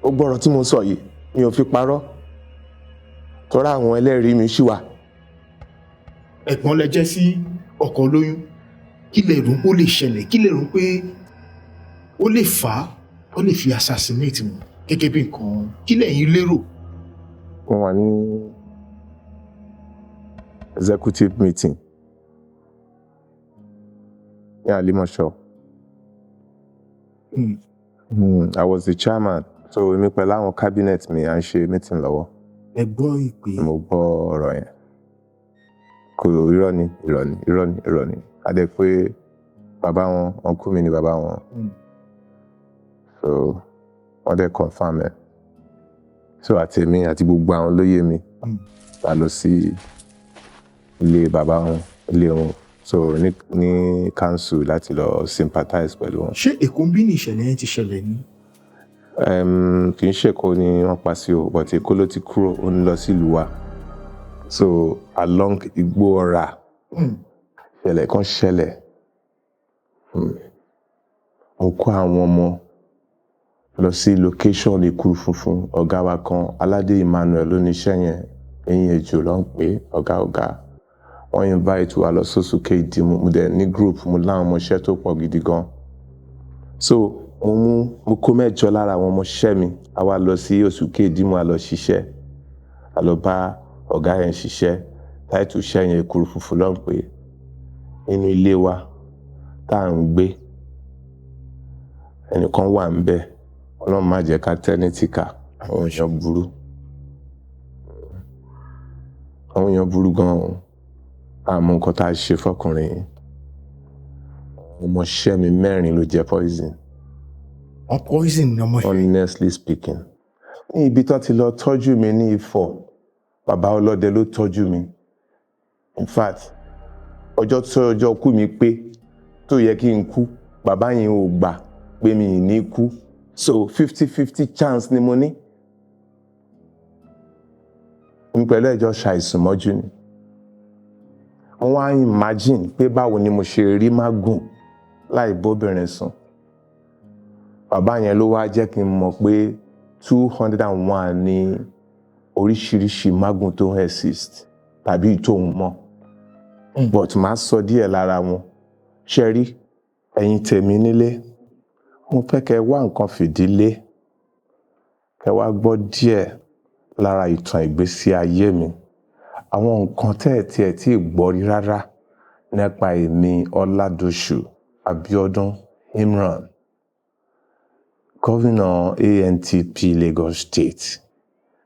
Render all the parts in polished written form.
ó gbọ́rọ̀ tí mo sọ yìí mi ò fi parọ́ tọ́ra àwọn ẹlẹ́rìí mi ṣì wà. Ẹ̀gbọ́n lẹ jẹ́ sí ọkọ Olóyún, kí lẹ rò ó lè ṣẹlẹ̀, kí lẹ rò pé ó lè fà á ó lè fi assassinate wọn gẹ́gẹ́ bí nǹkan, kí lẹ̀yin lérò? Wọ́n wà ní executive meeting ní Alimosho. I was the chairman, so èmi pẹ̀lú àwọn cabinet mi à ń ṣe meeting lọ́wọ́. Ẹ gbọ́ ìpè. Mo gbọ́ ọ̀rọ̀ yẹn. Kò irọ́ ni. A dẹ̀ pé bàbá wọn, uncle mi ni bàbá wọn. So wọ́n dẹ̀ confirm ẹ̀. So àtèmi àti gbogbo àwọn olóyè mi la lọ sí ilé bàbá wọn, ilé wọn. So ní council láti lọ sympathize pẹ̀lú wọn. Ṣé Èkó ń bí ní ìṣẹ̀lẹ̀ yẹn ti ṣẹlẹ̀ ni? Kì í ṣe Èkó ni wọ́n pa sí o, but Èkó ló ti kúrò, ó ń lọ sí ìlú wa. So along Igbó Ọ̀rà ṣẹlẹ̀ kan ṣẹlẹ̀. Mo kó àwọn ọmọ lọ sí location Èkúrú funfun. Ọ̀gá wa kan Aládé Emmanuel ló ní iṣẹ́ yẹn, ẹ̀yìn ejò ló ń pè ọ̀gá. Wọ́n invite wa lọ sóṣù kejì, mo dẹ̀ ní group, mo láwọn ọmọọṣẹ́ tó pọ̀ gidi gan. So mo kó 8 lára àwọn ọmọọṣẹ́ mi, a wá lọ sí oṣù kejì, mo a lọ ṣiṣẹ́, a lọ bá ọ̀gá yẹn ṣiṣẹ́. Táìtù iṣẹ́ yẹn Èkúrú funfun ló ń pè. Inú ilé wa tá à ń gbé ẹnìkan wà ń bẹ̀, Ọlọ́run má jẹ́ ká tẹ́nítì ká. Àwọn èèyàn burú gan-an. Àmọ́ nǹkan tá a ṣe fọkùnrin yìí, ọmọọṣẹ́ mi 4 ló jẹ poison. Poison ni ọmọọṣẹ́? Honestly speaking. Ní ibi tó ti lọ tọ́jú mi ní Ifọ̀, bàbá ọlọ́dẹ ló tọ́jú mi. In fact, ọjọ́ kú mi pé tó yẹ kí n kú, bàbá yẹn ò gbà pé mi ní kú. So 50-50 chance ni mo ní. N pẹ̀lú ẹjọ́ ṣàìsùn mọ́jú ni. Wọ́n wá imagine pé báwo ni mo ṣe rí Magun láì bóbìnrin sùn. Bàbá yẹn ló wá jẹ́ kí n mọ̀ pé 201 ní oríṣiríṣi Magun tó exist tàbí tó ń mọ̀. But máa sọ díẹ̀ lára wọn. Ṣé rí ẹ̀yin tèmi nílé, mo fẹ́ kẹ́ wá nǹkan fìdílé, kẹ́ wá gbọ́ díẹ̀ lára ìtàn ìgbésí ayé mi. Àwọn nǹkan tẹ́ẹ̀ tí gbọ́ rí rárá nípa èmi Oladosu Abiodun Imran, gómìnà ANTP Lagos State,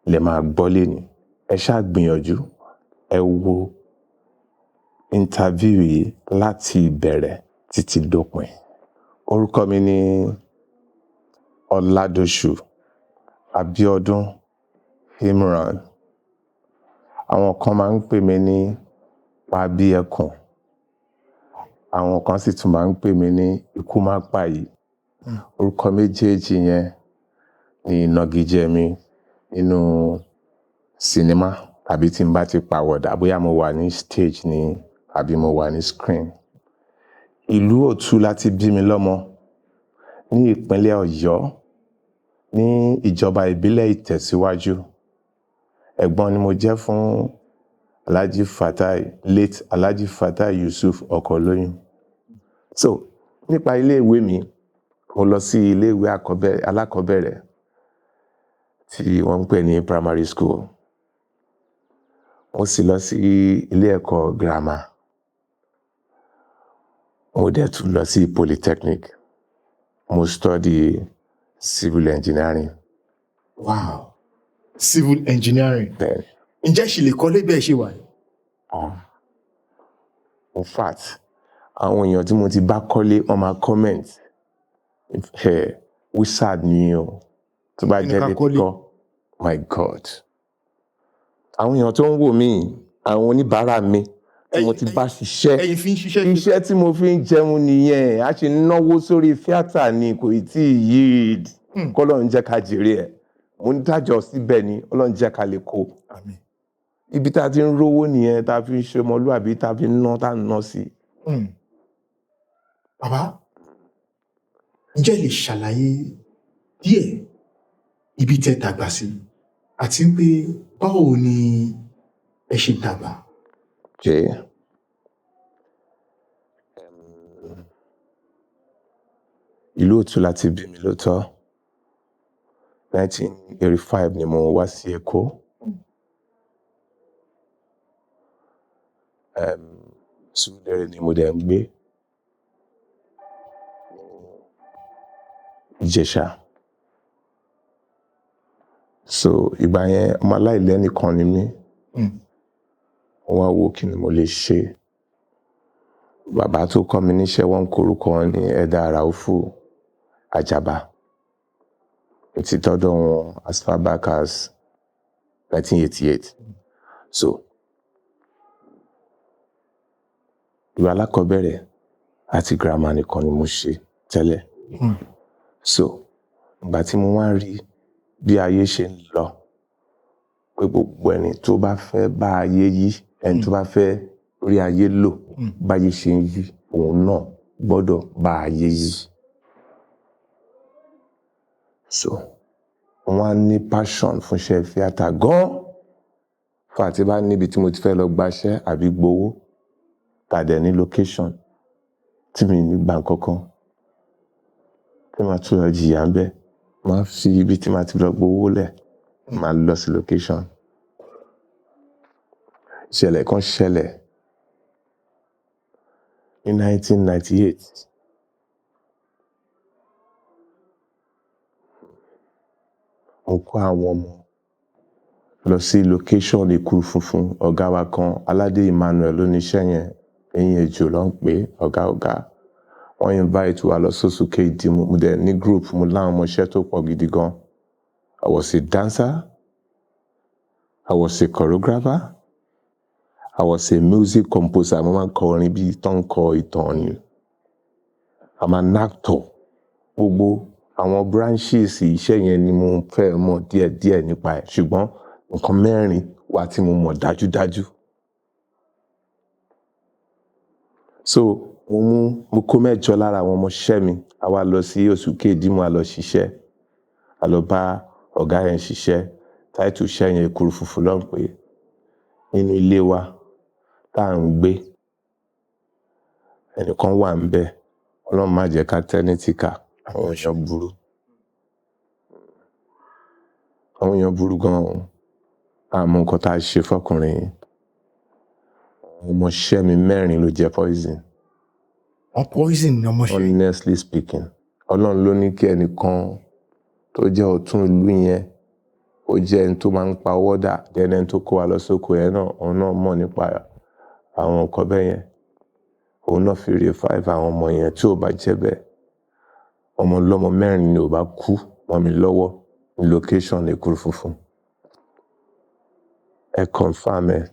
lè máa gbọ́ lẹ́ni. Ẹ ṣáà gbìyànjú, ẹ wo interview yìí láti ìbẹ̀rẹ̀ títí dópin. Orúkọ mi ni Oladosu Abiodun Imran. Àwọn kan máa ń pè mí ní Pabi Ẹkùn. Àwọn kan sì tún máa ń pè mí ní Ikú má pa yìí. Orúkọ méjèèjì yẹn ni ìnagijẹ mi nínú sinimá tàbí tí n bá ti pàwọ̀dà, bóyá mo wà ní stage ni àbí mo wà ní screen. Ìlú Òtù láti bí mi lọ́mọ ní ìpínlẹ̀ Ọ̀yọ́ ní ìjọba ìbílẹ̀ Ìtẹ̀síwájú. Ẹ̀gbọ́n ni mo jẹ́ fún late Alhaji Fatai Yusuf ọkọ Oloyun. So nípa ilé ìwé mi, mo lọ sí ilé ìwé alákọ̀ọ́bẹ̀rẹ̀ tí wọ́n ń pè ní primary school. Mo sì lọ sí ilé ẹ̀kọ́ girama. Mo dẹ̀ tún lọ sí polytechnic. Mo study civil engineering. Wow. Civil engineering. Bẹ́ẹ̀ni. Ǹjẹ́ ṣì lè kọ́lé bẹ́ẹ̀ ṣe wà? In fact, àwọn èèyàn tí mo ti bá kọ́lé wọ́n máa comment. Wizard ni o. Tó bá jẹ́ lè kọ́, my God. Àwọn èèyàn tó ń wò mí, àwọn oníbàárà mi tí mo ti bá ṣiṣẹ́. Ẹ̀yin fi ń ṣiṣẹ́. Iṣẹ́ tí mo fi ń jẹun nìyẹn. A ṣe náwó sórí theatre ni kò tí ì yí. K'Ọlọ́run jẹ́ ká jèrè ẹ̀. Mo ń dájọ́ síbẹ̀ ni Ọlọ́run jẹ́ ká lè kó. Àmín. Ibi tá a ti ń rówó nìyẹn, tá a fi ń ṣe ọmọlúwàbí, tá a fi ń ná, tá a ń ná sí. Bàbá, ǹjẹ́ lè ṣàlàyé díẹ̀ ibi tẹ́ dàgbà sí àti pé báwo ni ẹ ṣe dàgbà. Okay. Ìlú Òtù láti bí mi lóòótọ́. 1985 ni mo wá sí Èkó. Súdẹ̀rẹ̀ ni mo dẹ̀ ń gbé. Ìjẹ̀ṣà. So ìgbà yẹn ọmọ aláìlẹ́nìkan ni mí. Wọ́n wá wo kí ni mo lè ṣe. Bàbá tó kọ́ mi níṣẹ́ wọ́n ń korúkọ wọn ní Ẹ̀dà Ràúfù Àjàbá. Ti tọ́dọ̀ wọn as far back as 1988. So ìwé alákọ̀ọ́bẹ̀rẹ̀ àti girama nìkan ni mo ṣe tẹ́lẹ̀. So ìgbà tí mo wá rí bí ayé ṣe ń lọ, pé gbogbo ẹni tó bá fẹ́ bá ayé yí, ẹni tó bá fẹ́ rí ayé lò, báyé ṣe ń yí, òun náà gbọ́dọ̀ bá ayé yí. So wọ́n á ní passion fún iṣẹ́ theatre gan-an. Fún àti bá níbi tí mo ti fẹ́ lọ gbaṣẹ́ àbí gbowó, tàdé ní location tí mi ní gbà kankan, tí màá tún lọ jìyà ń bẹ̀, màá fi ibi tí màá ti lọ gbowó lẹ̀, màá lọ sí location. Ìṣẹ̀lẹ̀ kan ṣẹlẹ̀ ní 1998. Mo kó àwọn ọmọ lọ sí location Èkuru funfun. Ọ̀gá wa kan, Aládé Emmanuel ló ní iṣẹ́ yẹn. Ẹ̀yìn ejò ló ń pè ọ̀gá. Wọ́n invite wa lọ sóṣù kejì. Mo dẹ̀ ní group, mo láwọn ọmọọṣẹ́ tó pọ̀ gidi gan. I was a dancer. I was a choreographer. I was a music composer. Mo máa ń kọ orin bí tó ń kọ ìtàn ni. I'm an actor. Gbogbo àwọn branches iṣẹ́ yẹn ni mo fẹ́ mọ̀ díẹ̀díẹ̀ nípa ẹ̀. Ṣùgbọ́n nǹkan mẹ́rin wà tí mo mọ̀ dájúdájú. So mo kó mẹ́jọ lára àwọn ọmọọṣẹ́ mi. A wá lọ sí oṣù kejì, mo wá lọ ṣiṣẹ́. A lọ bá ọ̀gá yẹn ṣiṣẹ́. Táìtù iṣẹ́ yẹn Èkuru funfun ló ń pè. Nínú ilé wa tá à ń gbé, ẹnìkan wà ń bẹ̀. Ọlọ́run má jẹ́ ká tẹ́nítì ká. Àwọn èèyàn burú. Àwọn èèyàn burú gan-an. Àmọ́ nǹkan tá a ṣe fọ́kùnrin yìí. Ọmọọṣẹ́ mi mẹ́rin ló jẹ poison. Poison ni ọmọọṣẹ́. Honestly speaking, Ọlọ́run ló ní kí ẹnìkan tó jẹ́ ọ̀tún ìlú yẹn, ó jẹ́ ẹni tó máa ń pa owó dà, ẹni tó kó wa lọ sóko yẹn náà, òun náà mọ̀ nípa àwọn nǹkan bẹ́ẹ̀ yẹn. Òun náà fi revive àwọn ọmọ yẹn. Tí ò bá jẹ́ bẹ́ẹ̀, ọmọ ọlọ́mọ mẹ́rin ni ò bá kú mọ́ mi lọ́wọ́ ní location Èkuru funfun. Ẹ confirm ẹ̀.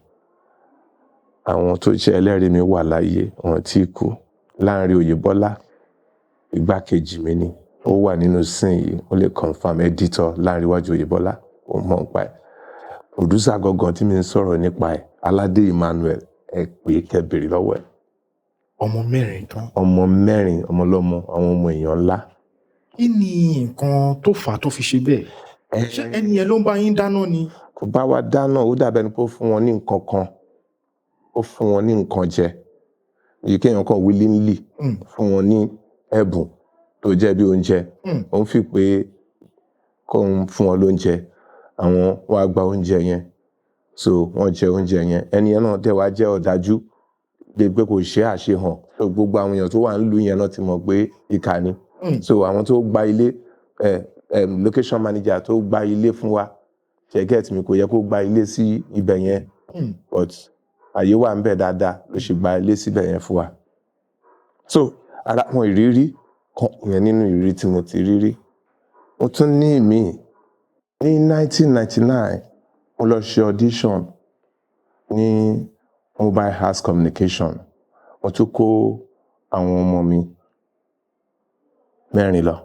Àwọn tó jẹ́ ẹlẹ́rìí mi wà láyé, wọn tí kú. Láàrin Oyèbọ́lá, igbákejì mi ni. Ó wà nínú scene yìí. Ó lè confirm. Editor láàrin iwájú Oyèbọ́lá, ó mọ̀ nípa ẹ̀. Producer gangan tí mi ń sọ̀rọ̀ nípa ẹ̀, Aládé Emmanuel, ẹ pé kẹ́ bèrè lọ́wọ́ ẹ̀. Ọmọ mẹ́rin tán. Ọmọ mẹ́rin, ọmọ ọlọ́mọ, àwọn ọmọ èèyàn ńlá. Kí ni nǹkan tó fà á tó fi ṣe bẹ́ẹ̀? Ṣé ẹni yẹn ló ń bá yín dáná ni? Kò bá wa dáná, ó dàbẹ̀ ni pé ó fún wọn ní nǹkan kan. Ó fún wọn ní nǹkan jẹ. Èyí kéèyàn kan willingly fún wọn ní ẹ̀bùn tó jẹ́ bí oúnjẹ. Ó ń fi pé kó ń fún wọn lóúnjẹ. Àwọn wá gba oúnjẹ yẹn. So wọ́n jẹ oúnjẹ yẹn. Ẹni yẹn náà dẹ̀ wá jẹ́ ọ̀dájú. Bí pé kò ṣe àṣehàn. So gbogbo àwọn èèyàn tó wà nílùú yẹn náà ti mọ̀ pé ìkà ni. So àwọn tó gba ilé, location manager tó gba ilé fún wa, get mi kò yẹ kó gba ilé sí ibẹ̀ yẹn. But àyè wà ń bẹ̀ dáadáa ló ṣe gba ilé síbẹ̀ yẹn fún wa. So ara àwọn ìrírí kan yẹn nínú ìrírí tí mo ti rí rí. Mo tún ní ìmíì. Ní 1999, mo lọ ṣe audition ní Mobile Arts Communication. Mo tún kó àwọn ọmọ mi mẹ́rin lọ.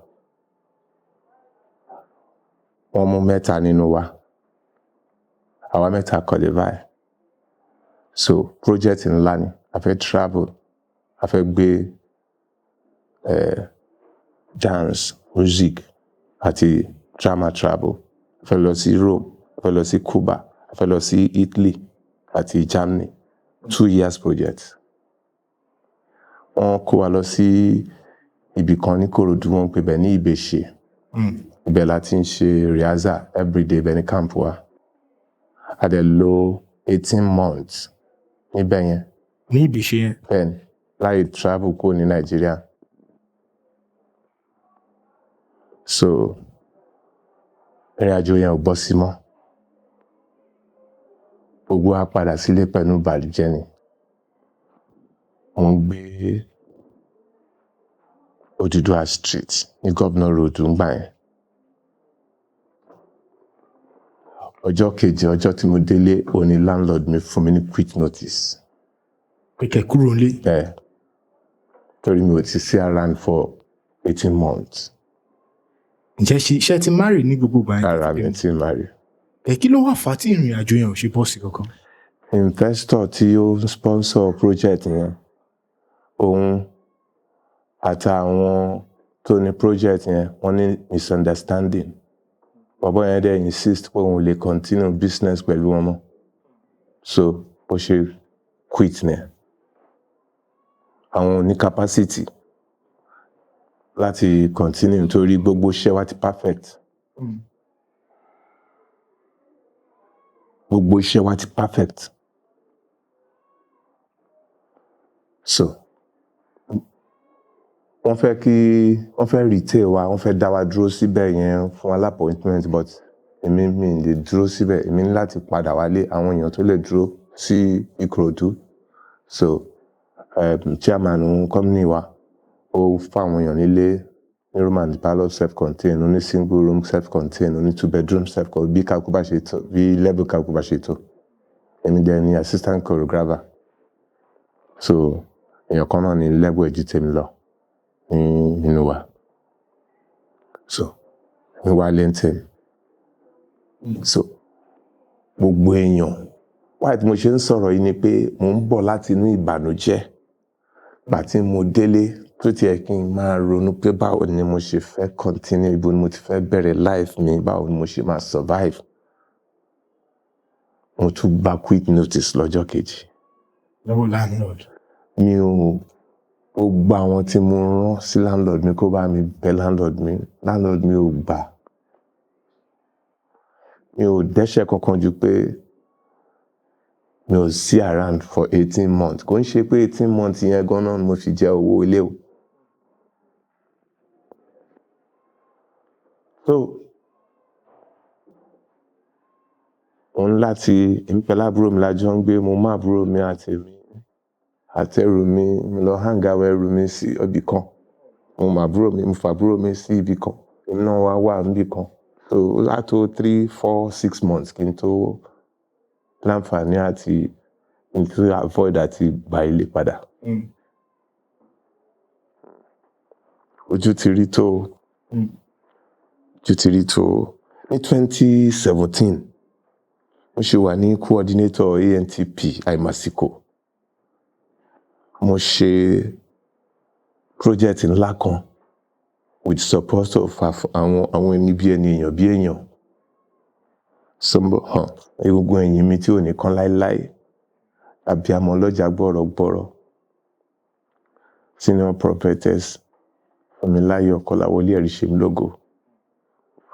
Wọ́n mú mẹ́ta nínú wa. Àwa mẹ́ta kọ̀lé báyìí. So project ńlá ni. A fẹ́ travel. A fẹ́ gbé dance, music àti drama travel a fẹ́ lọ sí Rome, a fẹ́ lọ sí Cuba, a fẹ́ lọ sí Italy àti Germany, 2 years project. Wọ́n kó wa lọ sí ibì kan ní Kòròdú, wọ́n pè bẹ̀ ní Ìbèṣe. Ibẹ̀ la ti ń ṣe rehearsal everyday, ibẹ̀ ní camp wa. A dẹ̀ lò 18 months níbẹ̀ yẹn. Ní Ìbèṣe yẹn. Bẹ́ẹ̀ni, láì travel kúrò ní Nàìjíríà. So ìrìn àjò yẹn ò bọ́ sí mọ́. Gbogbo wa padà sílé pẹ̀lú ìbànújẹ́ ni. Mo ń gbé Odùduwà Street ní Governor Road ńgbà yẹn. Ọjọ́ kejì, ọjọ́ tí mo délé, òní landlord mi fún mi ní quit notice. Pé kẹ́ kúrò nílé. Bẹ́ẹ̀, torí mi ò ti sí around for 18 months. Ǹjẹ́ ṣé ti marry ní gbogbo ìgbà yẹn? Rárá, mi ti marry. Kí ló wá fà tí ìrìn àjò yẹn ò ṣe bọ́ sí kankan? Investor tí ó sponsor project yẹn, òun àtàwọn tó ní project yẹn, wọ́n ní misunderstanding. Bọ̀bọ́ yẹn dẹ̀ insist pé òun lè continue business pẹ̀lú wọn mọ́. So ó ṣe quit ni. Àwọn ò ní capacity láti continue nítorí gbogbo iṣẹ́ wa ti perfect. Gbogbo iṣẹ́ wa ti perfect. So wọ́n fẹ́ retain wa, wọ́n fẹ́ dá wa dúró síbẹ̀ yẹn fún appointment, but èmi lè dúró síbẹ̀, èmi ní láti padà wálé, àwọn èèyàn tó lè dúró sí Ìkòròdú. So chairman company wa, ó fáwọn èèyàn nílé ní room and parlour self-contained, ó ní single room self-contained, ó ní 2 bedroom self-contained, bí kálukú bá ṣe tó, bí level kálukú bá ṣe tó. Èmi dẹ̀ ni assistant choreographer. So èèyàn kan náà ní level ẹ̀jú tèmi lọ nínú wa. So ní wá lẹ́ntẹ̀. So gbogbo èèyàn, why tí mo ṣe ń sọ̀rọ̀ yìí ni pé mo ń bọ̀ láti inú ìbànújẹ́. Gbà tí mo délé, tó tiẹ̀ kí n máa ronú pé báwo ni mo ṣe fẹ́ continue, ibo ni mo ti fẹ́ bẹ̀rẹ̀ life mi, báwo ni mo ṣe máa survive. Mo tún gba quit notice lọ́jọ́ kejì. Lọ́wọ́ landlord. Mi ò gbogbo àwọn tí mo rán sí landlord mi kó bá mi bẹ̀ landlord mi ò gbà. Mi ò dẹ́ṣẹ̀ kankan ju pé mi ò sí around for 18 months. Kò ń ṣe pé 18 months yẹn gan-an mo fi jẹ owó ilé o. So òun láti èmi pẹ̀lú àbúrò mi la jọ ń gbé, mo mú àbúrò mi àtẹrù mi, mo lọ hang out ẹrù mi sí ibì kan. Mo fa àbúrò mi sí ibì kan, èmi náà wà níbì kan. So látó 3, 4, 6 months kí n tó láǹfààní àti to avoid àti gba ilé padà. Ojú ti rí tó. Ní 2017, mo ṣe wà ní coordinator ANTP àìmásìkò. Mo ṣe project ńlá kan with support of àwọn ẹni bí èèyàn. Egungun ẹ̀yìn mi tí ò ní kan láíláí. Abiyamọ lọ́jà gbọ́rọ̀gbọ́rọ̀. Senior prophetess Fúnmiláyọ̀ Kọ́láwọlé Ẹ̀ríṣemilógo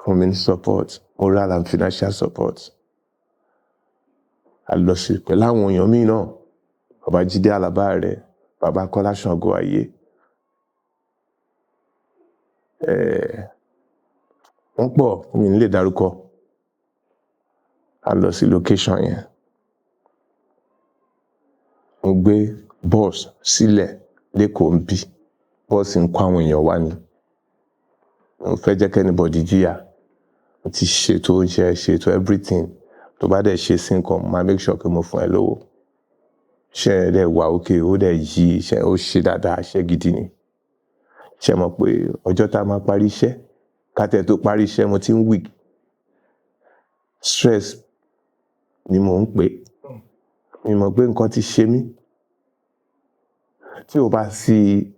fún mi ní support, moral and financial support. A lọ sí pẹ̀lú àwọn èèyàn míì náà, Bàbá Jídé Àlàbá rẹ̀, Bàbá Kọ́lá Ṣàngó Ayé. Wọ́n pọ̀, mi ní lè dárúkọ. A lọ sí location yẹn. Mo gbé bus sílẹ̀ l'Ékòó ń bí. Bus ń kó àwọn èèyàn wá ni. Mo fẹ́ jẹ́ kí anybody jìyà. Mo ti ṣètò oúnjẹ, ṣètò everything. Tó bá dẹ̀ ṣe sí nǹkan, máa make sure pé mo fún ẹ lówó. Iṣẹ́ ẹ dẹ̀ wà okay, ó dẹ̀ yí iṣẹ́, ó ṣe dáadáa, iṣẹ́ gidi ni. Ṣé mọ̀ pé ọjọ́ tá a máa parí iṣẹ́, ká tẹ̀ tó parí iṣẹ́ mo ti ń weak. Stress ni mò ń pè. Mi mọ̀ pé nǹkan ti ṣe mí. Tí o bá sí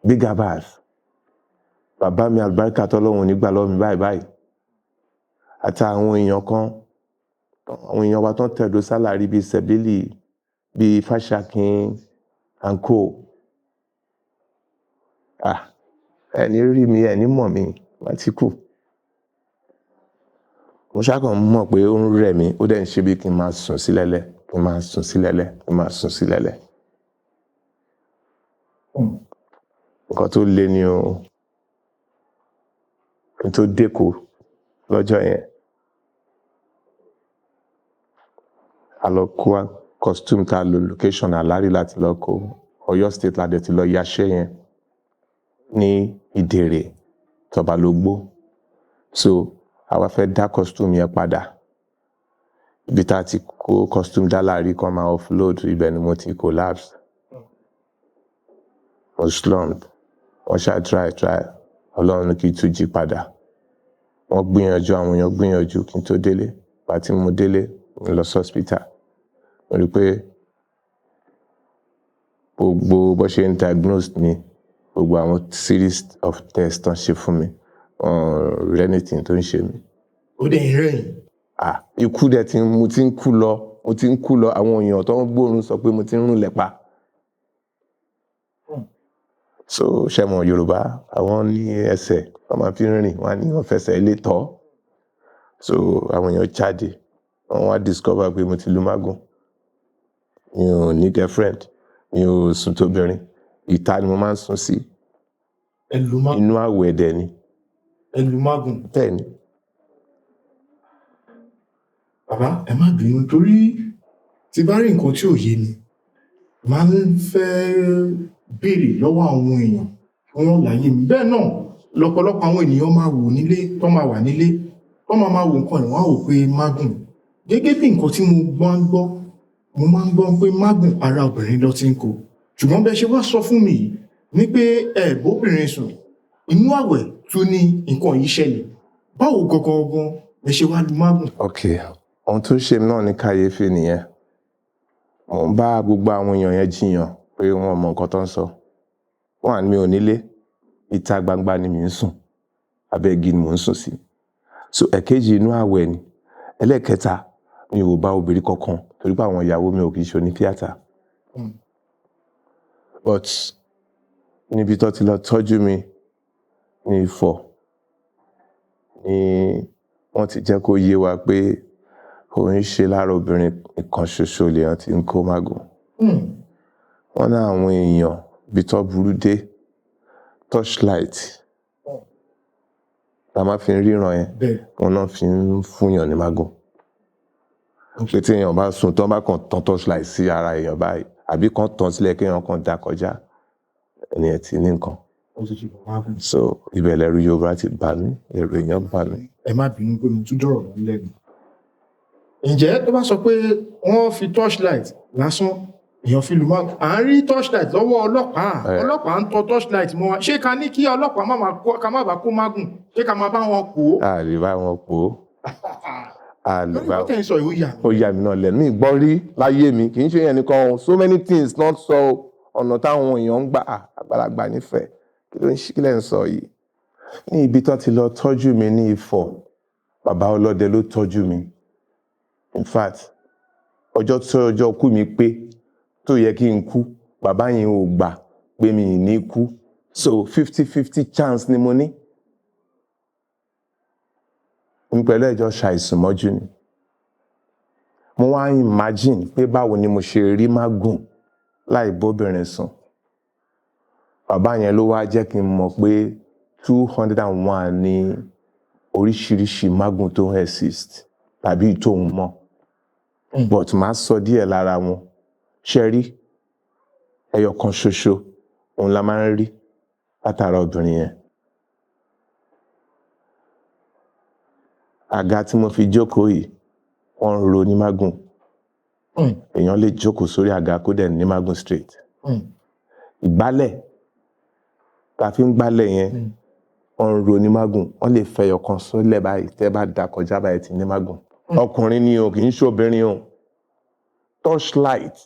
bigger bass, bàbá mi àlùbáríkà tọ́lọ́run nígbà lọ́wọ́ mi báyìí. àti àwọn èèyàn kan, àwọn èèyàn wa tó ń tẹ̀dó sálárì bíi Sẹ̀bílì, bíi Fáṣakin and co. Ẹni rí mi, ẹni mọ̀ mi, wọ́n ti kú. Mo ṣákàn mọ̀ pé ó ń rẹ̀ mí, ó dẹ̀ ń ṣe bí kí n máa sùn sílẹ̀lẹ̀, kí n máa sùn sílẹ̀lẹ̀, kí n máa sùn sílẹ̀lẹ̀. Nǹkan tó le ni o. Kí n tó dẹ́kọ̀ lọ́jọ́ yẹn, a lọ kó costume tá a lo location Àlárí láti lọ kó. Ọ̀yọ́ state la dẹ̀ ti lọ yaṣẹ́ yẹn ní Ìdèrè, Tọ́balógbó. So àwa fẹ́ dá costume yẹn padà. Ibi tá a ti kó costume dálàrí kan máa offload, ibẹ̀ ni mo ti collapse. Mo slumped. Wọ́n ṣá try. Ọlọ́run kì í tún jí padà. Wọ́n gbìyànjú, àwọn èèyàn gbìyànjú kí n tó délé. Ìgbà tí mo délé, mo lọ sí hospital. Mo rí pé gbogbo bó ṣe ń diagnose mi, gbogbo àwọn series of tests tán ṣe fún mi, rí anything tó ń ṣe mí. Ó dẹ̀ ń rẹ̀yìn. Ikú dẹ̀ mo ti ń kú lọ. Àwọn èèyàn tó ń gbóòórùn sọ pé mo ti ń rún lẹ́pa. So ṣẹ́mọ̀ Yorùbá, àwọn ní ẹsẹ̀ wọ́n máa fi rìn, wọ́n á ní wọ́n fẹsẹ̀ ilé tọ́. So àwọn èèyàn jáde, wọ́n wá discover pé mo ti lu Magun. Mi ò ní girlfriend, mi ò sùn tóbìnrin, ìta ni mo máa ń sùn sí. Ẹ lu Magun. Inú àwẹ̀ dẹ̀ ni. Ẹ lu Magun. Bẹ́ẹ̀ ni. Bàbá, ẹ má bínú torí tí bá rí nǹkan tí ò yé mi, máa ń fẹ́ béèrè lọ́wọ́ àwọn èèyàn kí wọ́n láyé mi. Bẹ́ẹ̀ náà lọ́pọ̀lọpọ̀ àwọn ènìyàn máa wò nílé, tó máa wà nílé, tó máa wò nǹkan ìwọ̀n wò pé Magun. Gẹ́gẹ́ bí nǹkan tí mo máa ń gbọ́ pé Magun ara obìnrin ló ti ń kó. Ṣùgbọ́n bẹ́ẹ̀ ṣe wá sọ fún mi ní pé bóbìnrin sùn, inú àwẹ̀ tún ní nǹkan yìí ṣẹlẹ̀. Báwo gangan ẹ ṣe wá lu Magun? Okay, ohun tó ṣe náà ní kàyéfì nìyẹn. Mo ń bá gbogbo àwọn èèyàn yẹn jiyàn pé wọ́n mọ nǹkan tó ń sọ. Wọ́n à ní mi ò nílé, ìta gbangba ni mi ń sùn, abẹ́ igi ni mò ń sùn sí. So ẹ̀kejì inú àwẹ̀ ni. Ẹlẹ́ẹ̀kẹta, mi ò bá obìnrin kankan torí pé àwọn ìyàwó mi ò kì í ṣe oní tíátà. But níbi tó ti lọ tọ́jú mi ní Ifọ̀, ni wọ́n ti jẹ́ kó yé wa pé òun ṣe lára obìnrin kan ṣoṣo lèèyàn tí ń kó Magun. Wọ́n ní àwọn èèyàn bí tó burú dé, torchlight la máa fi ń ríran yẹn, wọ́n náà fi ń fúnyàn ní Magun. Pé tí èèyàn bá sùn tán bá kàn tán torchlight sí ara èèyàn báyìí, àbí kan tán sílẹ̀ kí èèyàn kan dá kọjá, ẹni ẹ̀ ti ní nǹkan. So ibẹ̀ lẹ́rù Yorùbá ti bà mí, ẹ̀rù èèyàn bà mí. Ẹ má bínú pé mo tún dọ̀rọ̀ lọ lẹ́nu. Ǹjẹ́ tó bá sọ pé wọ́n fi torchlight lásán èèyàn fi lu Magun, à ń rí torchlight lọ́wọ́ ọlọ́pàá ń tọ torchlight mọ́ wa, ṣé ká ní kí ọlọ́pàá má bàa kó Magun, ṣé ká máa bá wọn pò ó? A lè bá wọn pò ó. Ó yà mí náà lẹ́nu. Mi gbọ́ rí láyé mi, kì í ṣe yẹn nìkan. So many things not sọ ọ̀nà táwọn èèyàn ń gbà àgbàlagbà nífẹ̀ẹ́. Kí lẹ́ ń sọ yìí? Ní ibi tó ti lọ tọ́jú mi ní Ifọ̀, bàbá ọlọ́dẹ ló tọ́jú mi. In fact, ọjọ́ kú mi pé tó yẹ kí n kú, bàbá yẹn ò gbà pé mi ní kú. So 50-50 chance ni mo ní. N pẹ̀lú ẹjọ́ ṣàìsùn mọ́jú ni. Mo wá imagine pé báwo ni mo ṣe rí Magun láì bóbìnrin sùn. Bàbá yẹn ló wá jẹ́ kí n mọ̀ pé 201 ní oríṣiríṣi Magun tó exist tàbí tó ń mọ̀. But máa sọ díẹ̀ lára wọn. Ṣé rí ẹyọ kan ṣoṣo òun la máa ń rí látara obìnrin yẹn. Àga tí mo fi jókòó yìí, wọ́n ń ro ní Magun. Èèyàn lè jókòó sórí àga kó dẹ̀ ní Magun straight. Ìgbálẹ̀ tá fi ń gbálẹ̀ yẹn, wọ́n ń ro ní Magun. Wọ́n lè fẹ́ ẹyọ kan sólẹ̀ báyìí, tẹ́ bá dà kọjá báyìí ti ní Magun. Ọkùnrin ni o, kì í ṣe obìnrin o. Torchlight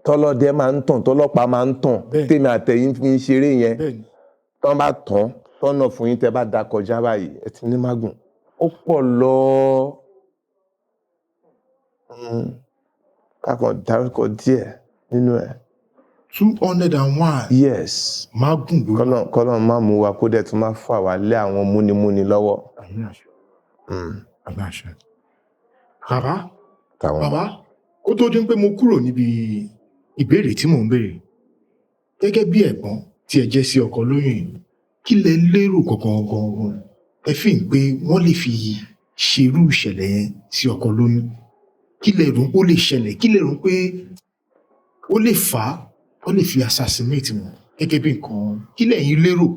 tọ́lọ́dẹ máa ń tàn, tọ́lọ́pàá máa ń tàn, tèmi àtẹ̀yìn fi ń ṣeré yẹn. Tọ́ bá tàn sọ́nà fún yín, tẹ́ bá dà kọjá báyìí ẹ ti ní Magun. ó pọ̀ lọ. Kákan dárúkọ díẹ̀ nínú ẹ̀. 201. Yes. Magun ló. Kọ́lọ́n má mú wa kó dẹ̀ tún má fà wá lé àwọn múnimúni lọ́wọ́. Àmín àṣẹ. Bàbá, ó tó dín pé mo kúrò níbi ìbéèrè tí mò ń béèrè. Gẹ́gẹ́ bí ẹ̀gbọ́n tí ẹ jẹ́ sí ọkọ Olóyun yìí, kí lẹ lérò gangan ẹ fi ń pé wọ́n lè fi ṣerú ìṣẹ̀lẹ̀ yẹn sí ọkọ Olóyun? Kí lẹ rò ó lè ṣẹlẹ̀? Kí lẹ rò pé ó lè fà á, ó lè fi assassinate wọn gẹ́gẹ́ bí nǹkan? Kí lẹ̀yin lérò?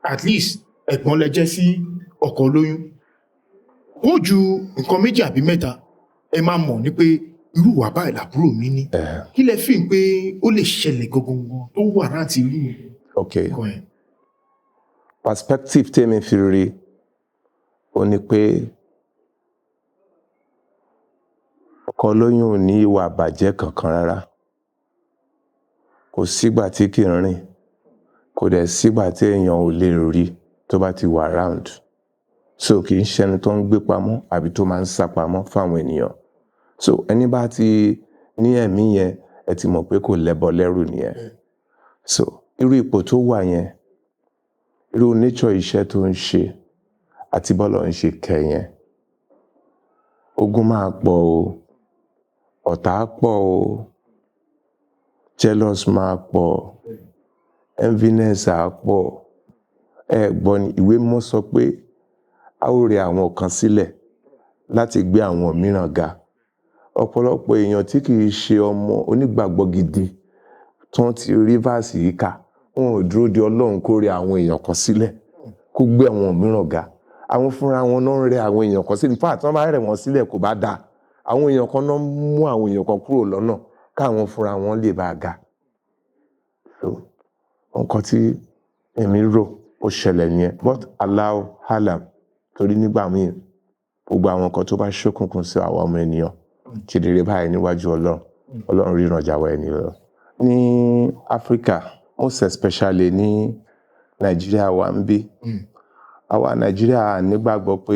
At least ẹ̀gbọ́n lẹ jẹ́ sí ọkọ Olóyun. Ó ju nǹkan méjì àbí mẹ́ta ẹ máa mọ̀ ní pé irú ìwà báyìí làbúrò mi ní. Kí lẹ fi ń pé ó lè ṣẹlẹ̀ gangan tó wà láti rí nǹkan yẹn? Perspective tèmi fi rí ó ní pé ọkọ Olóyun ò ní ìwà àbàjẹ́ kankan rárá. Kò sígbà tí kì í rìn, kò dẹ̀ sígbà tí èèyàn ò lè rí tó bá ti wà round. So kì í ṣe ẹni tó ń gbé pamọ́ àbí tó máa ń sá pamọ́ fáwọn ènìyàn. So ẹni bá ti ní ẹ̀mí yẹn, ẹ ti mọ̀ pé kò lẹ́bọ lẹ́rù nìyẹn. So irú ipò tó wà yẹn, irú nature iṣẹ́ tó ń ṣe àti bọ́lọ̀ ń ṣe kẹ́ yẹn, ogun máa pọ̀ o, ọ̀tá pọ̀ o, jealous máa pọ̀, enviness á pọ̀. Ẹ gbọ́ ni ìwé mọ́ sọ pé a ó rẹ àwọn kan sílẹ̀ láti gbé àwọn mìíràn ga. Ọ̀pọ̀lọpọ̀ èèyàn tí kì í ṣe ọmọ onígbàgbọ́ gidi tí wọ́n ti rí fásì yìí kà, wọn ò dúró de Ọlọ́run kó rẹ àwọn èèyàn kan sílẹ̀, kó gbé àwọn mìíràn ga. Àwọn fúnra wọn náà ń rẹ àwọn èèyàn kan sílẹ̀. In fact, tí wọ́n bá rẹ̀ wọ́n sílẹ̀ kò bá dáa. Àwọn èèyàn kan náà mú àwọn èèyàn kan kúrò lọ́nà káwọn fúnra wọn lè bá ga. So nǹkan tí èmi rò ó ṣẹlẹ̀ nìyẹn. But Allahu Alam, torí nígbà míì gbogbo àwọn nǹkan tó bá ṣókùnkùn sí àwọn ọmọ ènìyàn kedere báyìí níwájú Ọlọ́run ríran jáwọ́ ẹni lọ. Ní Áfíríkà, most especially ní Nàìjíríà wa ń bí, àwa Nàìjíríà nígbàgbọ́ pé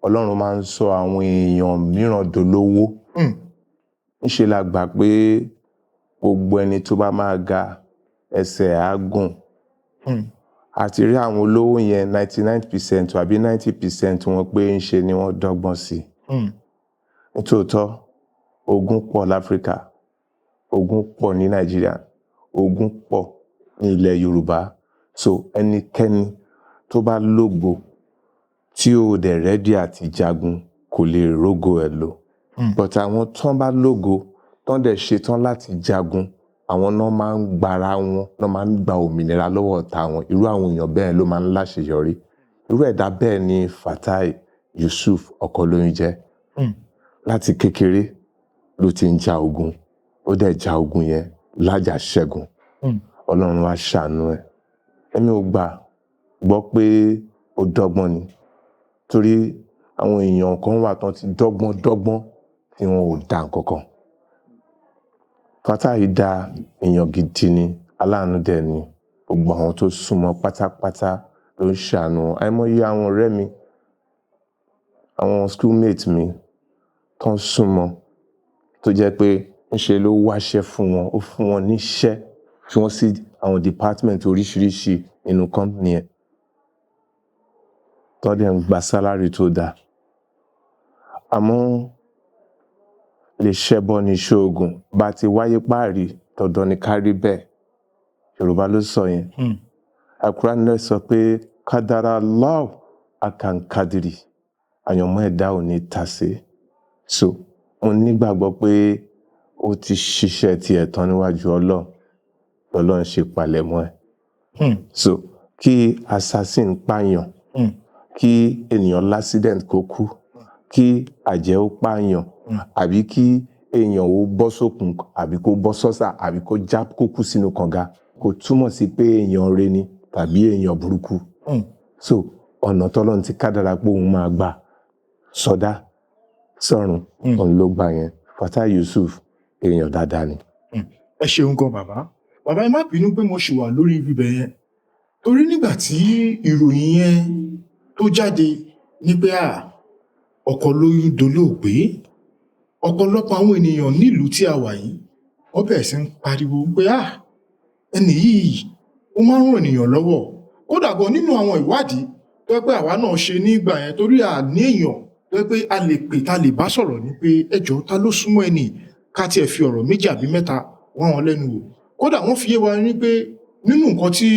Ọlọ́run máa ń sọ àwọn èèyàn mìíràn dolówó. Ńṣe la gbà pé gbogbo ẹni tó bá máa ga ẹsẹ̀ á gùn. Àti rí àwọn olówó yẹn 99% àbí 90% wọn pé ń ṣe ni wọ́n dọ́gbọ́n sí. Nítòótọ́, ogun pọ̀ l'Áfíríkà, ogun pọ̀ ní Nàìjíríà, ogun pọ̀ ní ilẹ̀ Yorùbá. So ẹnikẹ́ni tó bá lógo tí ó dẹ̀ rẹ́dí àti jagun kò lè rógo ẹ̀ lò. But àwọn tán bá lógo tán dẹ̀ ṣetán láti jagun, àwọn náà máa ń gbára wọn, náà máa ń gba òmìnira lọ́wọ́ ọ̀tá wọn. Irú àwọn èèyàn bẹ́ẹ̀ ló máa ń láṣeyọrí. Irú ẹ̀dá bẹ́ẹ̀ ni Fatai Yusuf ọkọ Olóyun jẹ́. Láti kékeré ló ti ń ja ogun, ó dẹ̀ ja ogun yẹn lájà ṣẹ́gun. Ọlọ́run wá ṣàánú ẹ̀. Èmi ò gbọ́ pé ó dọ́gbọ́n ni, torí àwọn èèyàn kan wà tán ti dọ́gbọ́n tí wọn ò dá nǹkan kan. Fatai dá èèyàn gidi ni, aláàánú dẹ̀ ni. Gbogbo àwọn tó súnmọ́ pátápátá ló ń ṣàánú. Àìmọye àwọn ọ̀rẹ́ mi, àwọn schoolmate mi tán súnmọ́ tó jẹ́ pé ńṣe ló wáṣẹ́ fún wọn, ó fún wọn níṣẹ́, fi wọ́n sí àwọn department oríṣiríṣi nínú company ẹ̀. Tán dẹ̀ ń gba salary tó dáa. Àmọ́ lè ṣẹbọ ní ṣoògùn, bá ti wáyé páàrí dandan ni ká rí bẹ́ẹ̀. Yorùbá ló sọ yẹn. Al-Quran náà sọ pé kádàrá Allah akan kadiri, àyànmọ́ ẹ̀dá ò ní tàsé. So mo nígbàgbọ́ pé ó ti ṣiṣẹ́ tiẹ̀ tán níwájú Ọlọ́run ṣe palẹ̀mọ́ ẹ̀. So kí assassin pààyàn, kí ènìyàn l'accident kó kú, kí àjẹ́ ó pààyàn, àbí kí èèyàn ó bọ́ sókun àbí kó bọ́ sọ́sà àbí kó kú sínú kànga, kò túmọ̀ sí pé èèyàn rere ni tàbí èèyàn burúkú. So ọ̀nà tọ́lọ́run ti kádàrá pé òun máa gbà sọdá sọ́run, òun ló gbà yẹn. Fatai Yusuf èèyàn dáadáa ni. Ẹ ṣeun gan bàbá. Bàbá ẹ má bínú pé mo ṣì wà lórí ibibẹ̀ yẹn. Torí nígbà tí ìròyìn yẹn tó jáde ní pé ọkọ Olóyun dolóògbé, ọ̀pọ̀lọpọ̀ àwọn ènìyàn nílùú tí a wà yìí wọ́n bẹ̀rẹ̀ sí ń pariwo pé ẹni yìí ó máa ń ràn ènìyàn lọ́wọ́. Kódà gan nínú àwọn ìwádìí tó jẹ́ pé àwa náà ṣe nígbà yẹn, torí ní èèyàn tó jẹ́ pé a lè pè, ta lè bá sọ̀rọ̀ ní pé ẹ jọ̀ọ́ ta ló súnmọ́ ẹni ká tiẹ̀ fi ọ̀rọ̀ méjì àbí mẹ́ta wá wọn lẹ́nu wò. Kódà wọ́n fi yé wa ní pé nínú nǹkan tí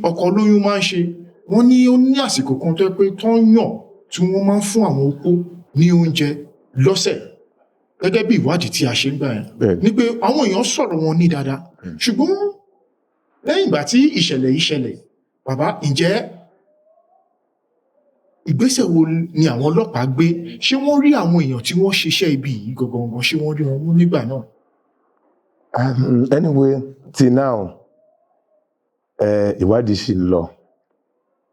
ọkọ Olóyun máa ń ṣe, wọ́n ní ó ní àsìkò kan tó jẹ́ pé tán yàn tí wọ́n máa ń fún àwọn opó ní oúnjẹ lọ́sẹ̀, gẹ́gẹ́ bí ìwádìí tí a ṣe ń gbà yẹn, ní pé àwọn èèyàn sọ̀rọ̀ wọn ní dáadáa. Ṣùgbọ́n lẹ́yìn ìgbà tí ìṣẹ̀lẹ̀ yìí ṣẹlẹ̀, bàbá, ǹjẹ́ ìgbésẹ̀ wo ni àwọn ọlọ́pàá gbé? Ṣé wọ́n rí àwọn èèyàn tí wọ́n ṣiṣẹ́ ibi yìí gangan, ṣé wọ́n rí wọn mú nígbà náà? Anyway, till now, ìwádìí ṣì ń lọ.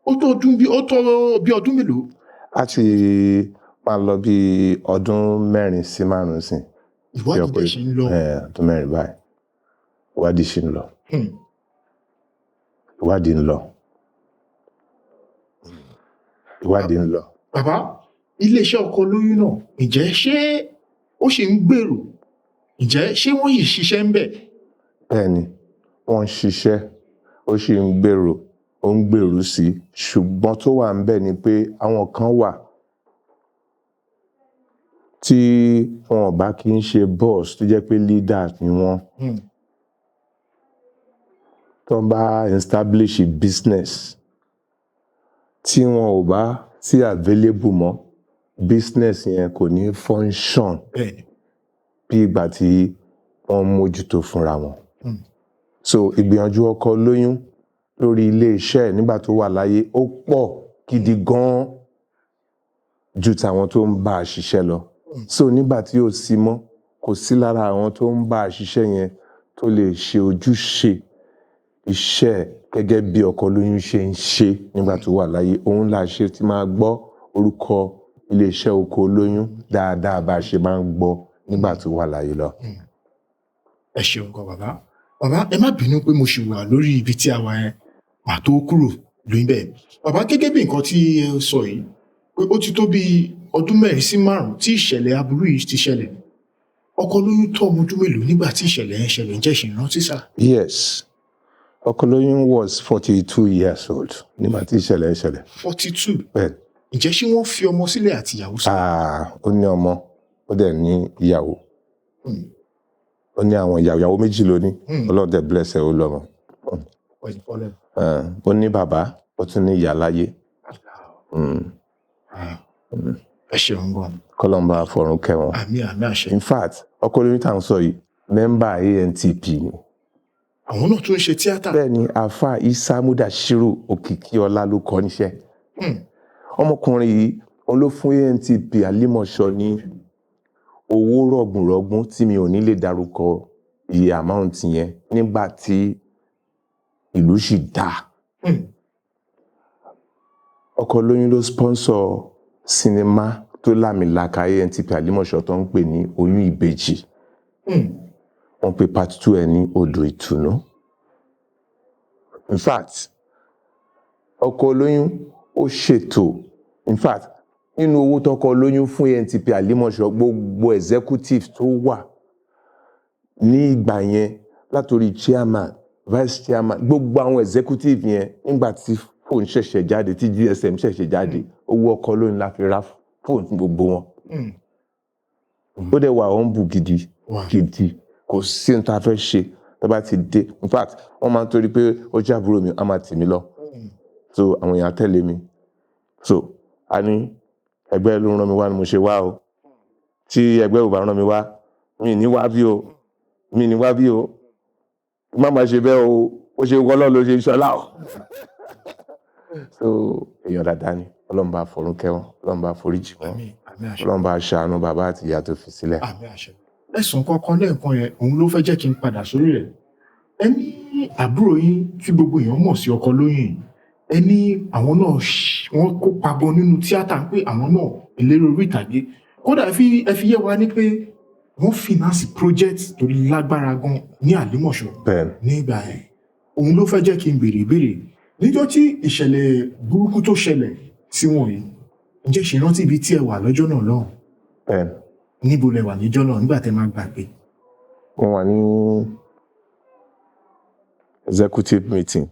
Ó tó bí ọdún mélòó? A ti máa lọ bí ọdún 4 sí 5 sí. Ìwádìí dẹ̀ ṣì ń lọ. Ọdún 4 báyìí. Ìwádìí ṣì ń lọ. Ìwádìí ń lọ. Ìwádìí ń lọ. Bàbá, iléeṣẹ́ ọkọ Olóyun náà, ǹjẹ́ ṣé ó ṣì ń gbèrò? Ǹjẹ́ ṣé wọ́n yìí ṣiṣẹ́ ń bẹ̀? Bẹ́ẹ̀ni, wọ́n ń ṣiṣẹ́, ó ṣì ń gbèrò, ó ń gbèrú sí i. Ṣùgbọ́n tó wà ń bẹ̀ ni pé àwọn kan wà tí wọn ò bá kí ń ṣe boss, tó jẹ́ pé leader ni wọ́n. Tó ń bá establish business, tí wọn ò bá sí available mọ́, business yẹn kò ní function bí ìgbà tí wọ́n mójútó fúnra wọn. So ìgbìyànjú ọkọ Olóyun lórí ilé-iṣẹ́ nígbà tó wà láyé ó pọ̀ gidi gan ju tàwọn tó ń bá a ṣiṣẹ́ lọ. So nígbà tí ó sí mọ́, kò sí lára àwọn tó ń bá a ṣiṣẹ́ yẹn tó lè ṣe ojúṣe iṣẹ́ gẹ́gẹ́ bí ọkọ Olóyun ṣe ń ṣe nígbà tó wà láyé. Òun là ṣe tí máa gbọ́ orúkọ ilé-iṣẹ́ ọkọ Olóyun dáadáa bá a ṣe máa ń gbọ́ nígbà tó wà láyé lọ. Ẹ ṣeun gan bàbá. Bàbá, ẹ má bínú pé mo ṣì wà lórí ibi tí a wà yẹn, màá tó kúrò lóyún bẹ́ẹ̀. Bàbá, gẹ́gẹ́ bí nǹkan tí ẹ sọ yìí, pé ó ti tó bí ọdún 4 sí 5 tí ìṣẹ̀lẹ̀ aburú yìí ti ṣẹlẹ̀. Ọkọ Olóyun tó ọmọ ọdún mélòó nígbà tí ìṣẹ̀lẹ̀ yẹn ṣẹlẹ̀? Ǹjẹ́ ṣì ń rántí sà? Yes, ọkọ Olóyun was 42 years old nígbà tí ìṣẹ̀lẹ̀ yẹn ṣẹlẹ̀. 42? Bẹ́ẹ̀. Ǹjẹ́ ṣé wọ́n fi ọmọ sílẹ̀ àti ìyàwó sí? Ó ní ọmọ, ó dẹ̀ ní ìyàwó. Ó ní àwọn ìyàwó méjì lóní. Ọlọ́run dẹ̀ bless ẹ, ó lọ́mọ. Ó ní bàbá, ó tún ní ìyá láyé. Ẹ ṣeun gan. Kọ́lọ́run bá fọ̀run kẹ́ wọn. Àmín, àmín àṣẹ. In fact, ọkọ Olóyun tá à ń sọ yìí, mẹ́mbà ANTP ni. Àwọn náà tún ń ṣe tíátà. Bẹ́ẹ̀ ni, àáfàá Isa Mudashiru Òkìkíọlá ló kọ́ níṣẹ́. Ọmọkùnrin yìí, òun ló fún ANTP Àlímọ̀ṣọ́ ní owó rọ̀gùnrọ̀gùn tí mi ò ní lè dárúkọ iye amount yẹn nígbà tí ìlú sì dá. Ọkọ Olóyun ló sponsor sinimá tó lámìlaka ANTP Àlímọ̀ṣọ́ tó ń pè ní Oyún Ìbejì. Wọ́n pe part 2 ẹ̀ ní Odò Ìtùnú. In fact, ọkọ Olóyun ó ṣètò, in fact, nínú owó tọkọ Olóyun fún ANTP Àlímọ̀ṣọ́, gbogbo executive tó wà ní ìgbà yẹn, látòrí chairman, vice chairman, gbogbo àwọn executive yẹn, nígbà tí fóònù ṣẹ̀ṣẹ̀ jáde, tí GSM ṣẹ̀ṣẹ̀ jáde, owó ọkọ Olóyun la fi ra fóònù fún gbogbo wọn. Ó dẹ̀ wà humble gidi gidi, kò sí ohun tá a fẹ́ ṣe tó bá ti dé. In fact, wọ́n máa ń torí pé ó jẹ́ àbúrò mi, a máa tì mí lọ. So àwọn èèyàn tẹ̀lé mi. So a ní ẹgbẹ́ ló rán mi wá ni mo ṣe wá o. Tí ẹgbẹ́ ò bá rán mi wá, mi ní wá bí o. Mi ní wá bí o. Má máa ṣe bẹ́ẹ̀ o. Ó ṣe wọ́lọ́ ló ṣe ṣọlá o. So èèyàn dáadáa ni. Ọlọ́run bá fọ̀run kẹ́ wọn. Ọlọ́run bá foríjì wọn. Ọlọ́run bá ṣàánú bàbá àti ìyá tó fi sílẹ̀. Ẹ̀sùn kankan lẹ́ẹ̀kan yẹn, òun ló fẹ́ jẹ́ kí n padà sórí rẹ̀. Ẹni àbúrò yín tí gbogbo èèyàn mọ̀ sí ọkọ Olóyun, ẹni àwọn náà wọ́n kópa gan nínú tíátà, pé àwọn náà eléré orí ìtàgé. Kódà ẹ fi yé wa ní pé wọ́n finance project tó lágbára gan ní Àlímọ̀ṣọ́ nígbà yẹn. Òun ló fẹ́ jẹ́ kí n béèrè ìbéèrè. Níjọ́ tí ìṣẹ̀lẹ̀ burúkú tó ṣẹlẹ̀ sí wọn yìí, ǹjẹ́ ṣe rántí ibi tí ẹ wà lọ́jọ́ náà lọ́hùn? bẹ́ẹ̀ Níbo lẹ wà níjọ́ náà nígbà tẹ́ máa gbàgbé? mo wà ní executive meeting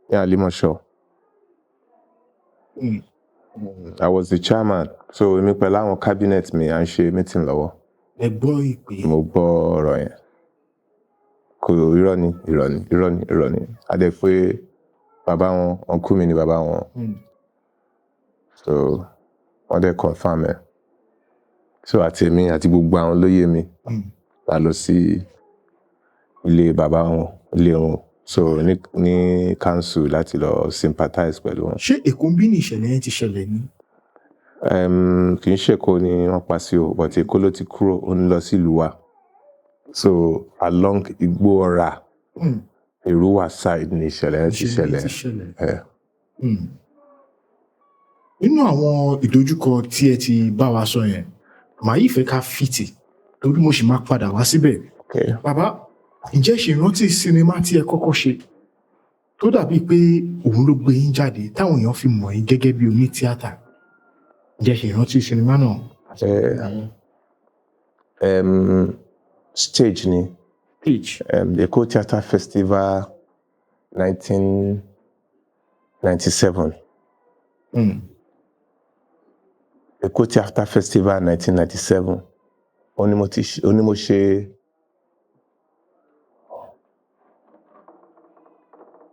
ní Alimosho. I was the chairman, so èmi pẹ̀lú àwọn cabinet mi à ń ṣe meeting lọ́wọ́. Ẹ gbọ́ ìpè. Mo gbọ́ ọ̀rọ̀ yẹn. Kò irọ́ ni. A dẹ̀ pé bàbá wọn, uncle mi ni bàbá wọn. So wọ́n dẹ̀ confirm ẹ̀. So àti èmi àti gbogbo àwọn olóyè mi la lọ sí ilé bàbá wọn, ilé wọn. So ní council láti lọ sympathize pẹ̀lú wọn. Ṣé Èkó ń bí ní ìṣẹ̀lẹ̀ yẹn ti ṣẹlẹ̀ ni? Kì í ṣe Èkó ni wọ́n pa sí o, but Èkó ló ti kúrò, ó ń lọ sí ìlú wa. So along Igbó Ọ̀rà, Èrúwà side ni ìṣẹ̀lẹ̀ yẹn ti ṣẹlẹ̀. Nínú àwọn ìdojúkọ tí ẹ ti bá wa sọ yẹn, màá yìí fẹ́ ká fìtì torí mo sì máa padà wá síbẹ̀. Okay. Bàbá, ǹjẹ́ ṣe rántí sinimá tí ẹ kọ́kọ́ ṣe tó dàbí pé òun ló gbé yín jáde táwọn èèyàn fi mọ̀ yín gẹ́gẹ́ bí oní tíátà? Ǹjẹ́ ṣe rántí sinimá náà? Stage ni. Stage. Èkó Theatre Festival 1997. Èkó Theatre Festival 1997. Ó ní mo ṣe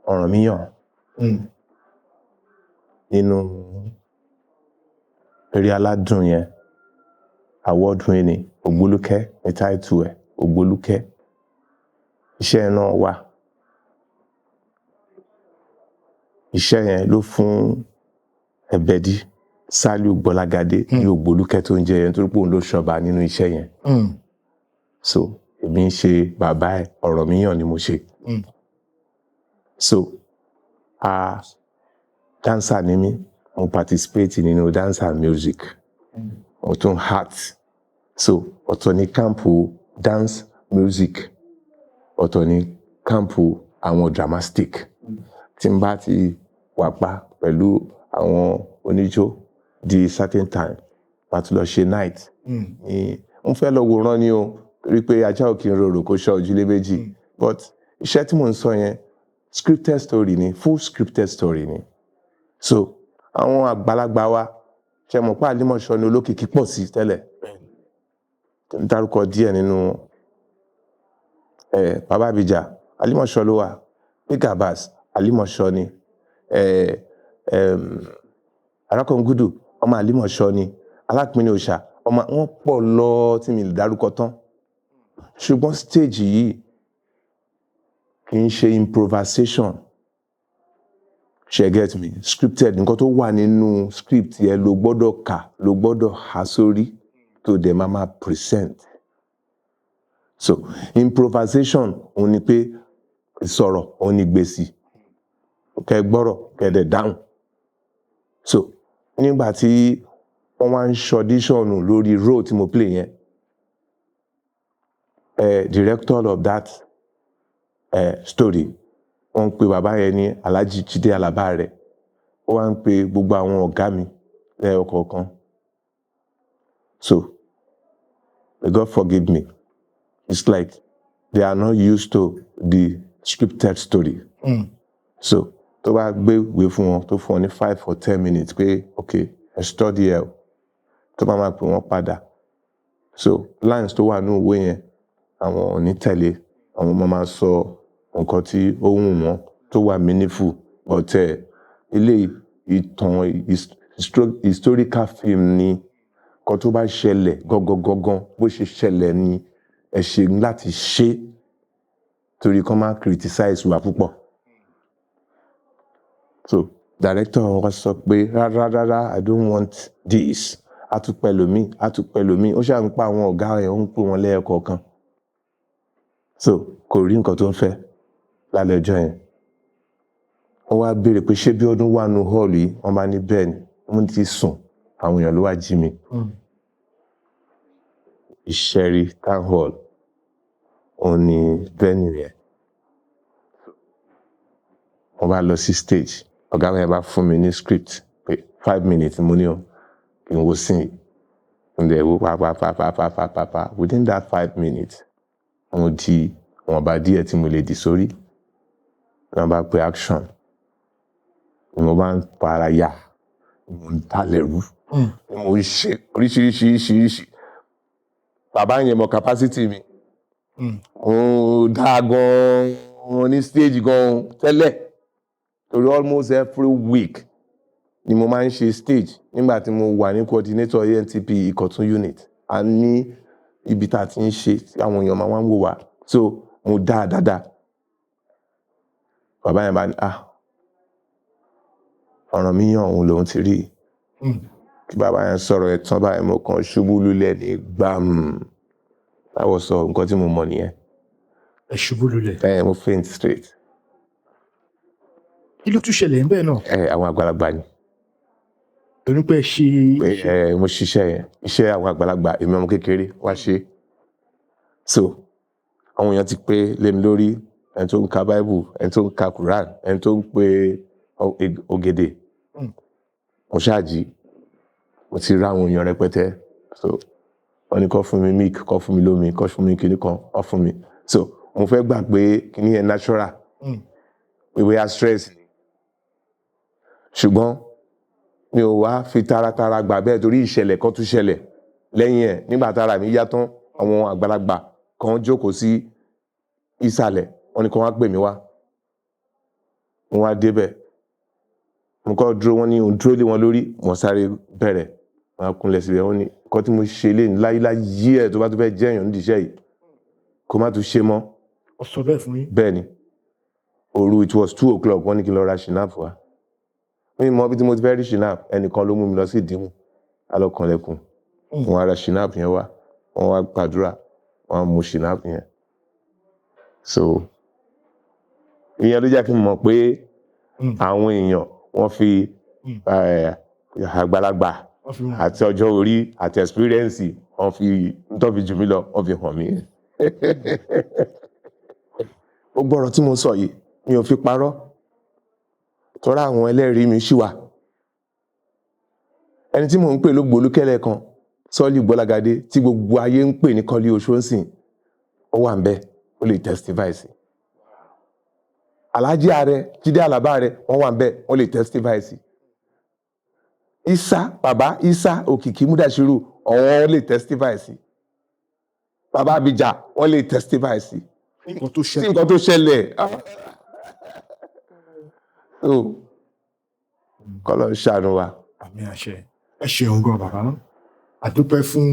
Ọ̀rànmíyàn nínú eré aládùn yẹn, award winning Ògbólúkẹ́ ní title ẹ̀, Ògbólúkẹ́. Iṣẹ́ yẹn náà wà. Iṣẹ́ yẹn ló fún Ẹ̀bẹ̀dí Sálíù Gbọ́lágadé ní Ògbólúkẹ́ tó ń jẹ́ yẹn torí pé òun ló ṣọba nínú iṣẹ́ yẹn. So èmi ń ṣe bàbá ẹ̀, Ọ̀rànmíyàn ni mo ṣe. So dancer ni mí, mo participate nínú dance and music. Mo tún art. So ọ̀tọ̀ ní kámpù dance music, ọ̀tọ̀ ní kámpù àwọn dramatic. Tí n bá ti wà pa pẹ̀lú àwọn oníjó di certain time, màá tún lọ ṣe night. Mo fẹ́ lọ wòran ni o, torí pé ajá ò kí n rorò kó ṣọ́ ojúlé méjì. But iṣẹ́ tí mò ń sọ yẹn, scripted story ni, full scripted story ni. So àwọn àgbàlagbà wa, ṣe mọ̀ pé Alimosho ni olókìkí pọ̀ sí tẹ́lẹ̀. N dárúkọ díẹ̀ nínú Bàbá Abija, Alimosho ló wà. Big Abbas, Alimosho ni. Arákọ̀ngudu, ọmọ Alimosho ni. Alápínì Òòṣà, ọmọ wọn pọ̀ lọ tí mi lè dárúkọ tán. Ṣùgbọ́n stage yìí kì í ṣe improvisation. Ṣé get me? Scripted, nǹkan tó wà nínú script yẹn ló gbọ́dọ̀ kà, ló gbọ́dọ̀ há sórí tó dẹ̀ máa present. So improvisation òun ni pé ìsọ̀rọ̀ òun ni gbèsì. Kẹ́ gbọ́rọ̀, kẹ́ dẹ̀ dáhùn. So nígbà tí wọ́n wá ń ṣọdíṣọ̀nù lórí role tí mo play yẹn, director of that story, wọ́n ń pe bàbá yẹn ní Alhaji Jídé Alábá rẹ̀. Ó wá ń pe gbogbo àwọn ọ̀gá mi lẹ́yọkọ̀ọ̀kan. So may God forgive me. It's like they are not used to the scripted story. So tó bá gbé ìwé fún wọn, tó fún wọn ní 5 or 10 minutes pé okay, ẹ study ẹ o, tó bá máa pè wọ́n padà. So lines tó wà nínú ìwé yẹn, àwọn ò ní tẹ̀lé, àwọn ọmọ máa sọ nǹkan tí ó wù wọ́n tó wà meaningful. But ilé ìtàn historical film ni, nǹkan tó bá ṣẹlẹ̀ gangan bó ṣe ṣẹlẹ̀ ni ẹ ṣe láti ṣe, torí kán máa criticize wa púpọ̀. So director wa sọ pé rárá, I don't want this. A tún pẹ̀lú mi. Ó ṣáà ń pa àwọn ọ̀gá ẹ̀, ó ń pè wọ́n lẹ́yọkọ̀ọ̀kan. So kò rí nǹkan tó ń fẹ́ lálẹ́ ọjọ́ yẹn. Wọ́n wá béèrè pé ṣé Bíọ́dún wà nínú hall yìí? Wọ́n bá ní bẹ́ẹ̀ ni. Wọ́n ti sùn, àwọn èèyàn ló wá jí mi. Ìṣẹ̀rí town hall òun ni venue yẹn. Wọ́n bá lọ sí stage. ọ̀gá mi bá fún mi ní script pé 5 minutes mo ní o kí n wo scene ǹdẹ̀ wo pàápàá within that 5 minutes mo di wọn bá díẹ̀ tí mo lè di sórí wọn bá pe action ni mo bá ń para yà mo ń talẹ̀ rú ni mo ń ṣe oríṣiríṣi bàbá yẹn mọ capacity mi mo dá gan ní stage gan tẹ́lẹ̀ torí almost every week ni mo máa ń ṣe stage nígbà tí mo wà ní coordinator ANTP Ìkọ̀tún unit a ní ibi tá a ti ń ṣe tí àwọn èèyàn máa ń wò wá so mo dá dáadáa bàbá yẹn bá ní ọ̀ràn mi yàn òun lòun ti rí kí bàbá yẹn sọ̀rọ̀ ẹ̀ tán báyìí mo kàn ṣubú lulẹ̀ ní gbàm láwọ̀ sọ nǹkan tí mo mọ̀ nìyẹn. Ẹ ṣubú lulẹ̀. Mo faint straight. Kí ló tún ṣẹlẹ̀ níbẹ̀ náà? Àwọn àgbàlagbà ni. Torí pé mo ṣiṣẹ́ yẹn iṣẹ́ àwọn àgbàlagbà èmi ọmọ kékeré wá ṣe so àwọn èèyàn ti pé lé mi lórí ẹni tó ń ka Bible ẹni tó ń ka Quran ẹni tó ń pe ògèdè mo ṣáàjì mo ti rá àwọn èèyàn rẹpẹtẹ so wọ́n ní kó fún mi milk kó fún mi lómi kó fún mi kíní kan ó fún mi so mo fẹ́ gbà pé kíní yẹn natural pé bóyá stress ni ṣùgbọ́n mi ò wá fi taratara gbà bẹ́ẹ̀ torí ìṣẹ̀lẹ̀ kan tún ṣẹlẹ̀ lẹ́yìn ẹ̀ nígbà tára mi yá tán àwọn àgbàlagbà kan jókòó sí ìsàlẹ̀ wọ́n ní kó wá pè mí wá mo wá débẹ̀ mo kọ́ dúró wọ́n ní òun dúró lé wọn lórí mo sáré bẹ̀rẹ̀ wọ́n á kúnlẹ̀ síbẹ̀ wọ́n ní nǹkan tí mo ṣe lé ní láyé ẹ̀ tó bá tó fẹ́ jẹ́ èèyàn nídìí iṣẹ́ yìí kó má tún ṣe mọ́. Ó sọ bẹ́ẹ̀ fún yín. Bẹ́ẹ̀ ni òru it was 2 o'clock wọ́n ní kí n lọ ra shinap wá mi mọ bí tí mo ti fẹ́ rí shinap ẹnìkan ló mú mi lọ sí ìdímù alọ́kànlẹ̀kùn wọ́n á ra shinap yẹn wá wọ́n wá gbàdúrà wọ́n á mu shinap yẹn so ìyẹn ló jẹ́ kí n mọ̀ pé àwọn èèyàn wọ́n fi àgbàlagbà àti ọjọ́ orí àti experience wọ́n fi nítorí jù mí lọ wọ́n fi hàn mí. Ó gbọ́rọ̀ tí mo sọ yìí mi ò fi parọ́ tọ́ra àwọn ẹlẹ́rìí mi ṣì wà ẹni tí mò ń pè lógbòlúkẹ́lẹ́ kan Sọ́ọ̀lì Gbọ́lágadé tí gbogbo ayé ń pè ní Kọ́lí Oṣóǹsìn ó wà ń bẹ̀ ó lè testify sí Alhaji Ààrẹ Jídé Àlàbá rẹ wọ́n wà ń bẹ̀ wọ́n lè testify sí bàbá Isa Òkìkí Múdàṣírù ọ̀wọ́n lè testify sí bàbá Abija wọ́n lè testify sí nǹkan tó ṣẹlẹ̀ kọ́lọ̀ ń ṣàánú wa. Àmín àṣẹ. Ẹ ṣeun gan bàbá àdúpẹ́ fún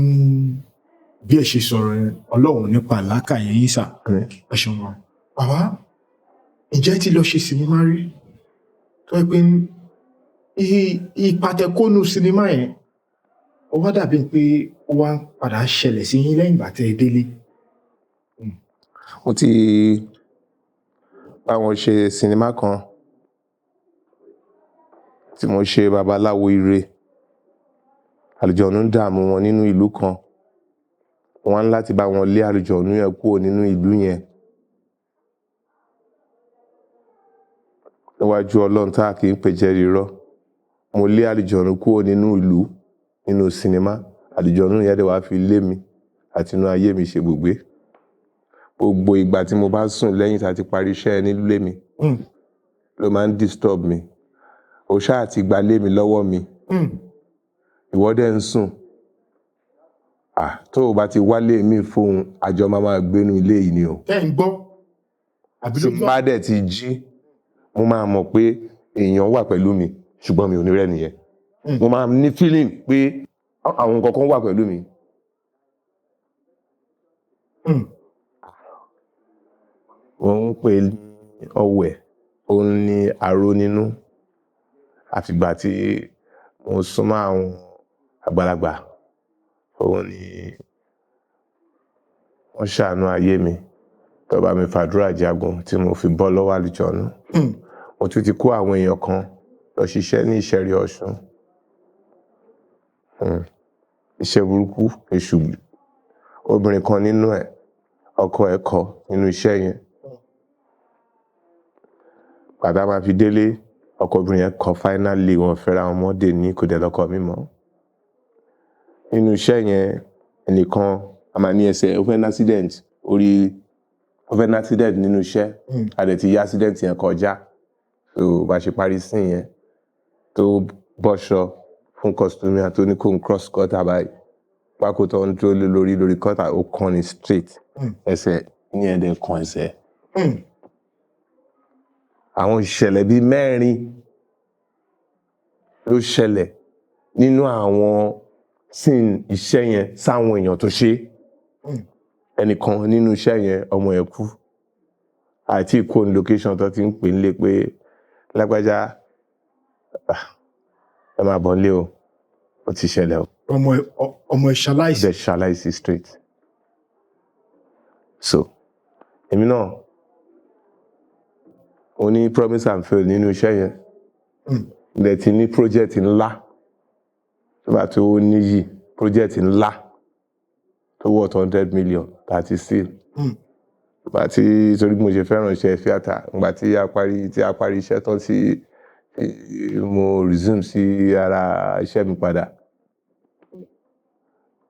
bí ẹ ṣe sọ̀rọ̀ Ọlọ́run nípa àlákàyè yín sà. Ẹ ṣeun gan bàbá ǹjẹ́ tí lọ ṣe sinimá rí tó yẹ pé ìpàtẹ́kónú sinimá yẹn ó wá dàbí pé ó wá ń padà ṣẹlẹ̀ sí yín lẹ́yìn ìgbà tẹ́ ẹ délé. Mo ti bá wọn ṣe sinimá kan tí mo ṣe babaláwo ire àlùjọ̀nú ń dààmú wọn nínú ìlú kan wọ́n ní láti bá wọn lé àlùjọ̀nú yẹn kúrò nínú ìlú yẹn níwájú Ọlọ́run tá kì í pè jẹ́rìí irọ́ mo lé àlùjọ̀nú kúrò nínú ìlú nínú sinimá àlùjọ̀nú yẹn dẹ̀ wá fi lé mi àti inú ayé mi ṣe gbogbo ìgbà tí mo bá sùn lẹ́yìn tá ti parí iṣẹ́ nílé mi ló máa ń disturb mi ó ṣáà ti gba lé mi lọ́wọ́ mi ìwọ dẹ̀ ń sùn tó o bá ti wálé mi fóun àjọ máa gbénu ilé yìí ni o. Ẹ ń gbọ́ àbí ló gbọ́. Tí bá dẹ̀ ti jí mo máa mọ̀ pé èèyàn wà pẹ̀lú mi ṣùgbọ́n mi ò ní rẹ́ nìyẹn mo máa ní feeling pé àwọn nǹkan kan wà pẹ̀lú mi. Wọ́n ń pè ní ọ̀wẹ̀ òun ní aró nínú àfìgbà tí mo súnmọ́ àwọn àgbàlagbà òun ni wọ́n ṣàánú ayé mi tó bá mi fàdúrà jagun tí mo fi bọ́ lọ́wọ́ àlùjọ̀nú. Mo tún ti kó àwọn èèyàn kan lọ ṣiṣẹ́ ní Ìṣẹ̀rí Ọ̀ṣun iṣẹ́ burúkú èṣù obìnrin kan nínú ẹ̀ ọkọ ẹ̀ kọ̀ nínú iṣẹ́ yẹn padà máa fi délé ọkọ obìnrin yẹn kọ finally wọn fẹ́ra wọn mọ́dé ní kò dẹ̀ lọ́kọ mi mọ́. Nínú iṣẹ́ yẹn ẹnìkan a máa ní ẹsẹ̀ open accident nínú iṣẹ́ a dẹ̀ ti yá accident yẹn kọjá so bá ṣe parí sí yẹn tó bọ́ṣọ fún customer tó ní kó n cross cutter báyìí pákó tó ń dúró lórí cutter ó kàn ní straight ẹsẹ̀ ní ẹ̀dẹ̀ kan ẹsẹ̀. Àwọn ìṣẹ̀lẹ̀ bíi 4 ló ṣẹlẹ̀ nínú àwọn scene iṣẹ́ yẹn sáwọn èèyàn tó ṣe. Ẹnìkan nínú iṣẹ́ yẹn ọmọ ẹ̀ kú àti ìkó ní location tó ti ń pè nílé pé lágbájá ẹ máa bọ̀ nílé o ó ti ṣẹlẹ̀ o. Ọmọ ẹ̀ ṣaláìsí. Dẹ̀ ṣaláìsí straight. So èmi náà ó ní promise and fail nínú iṣẹ́ yẹn. Dẹ̀ ti ní project ńlá tó bá tó níyì project ńlá tó worth 100 million láti sí. Ìgbà tí torí mo ṣe fẹ́ràn iṣẹ́ theatre ìgbà tí a parí iṣẹ́ tán tí mo resume sí ara iṣẹ́ mi padà.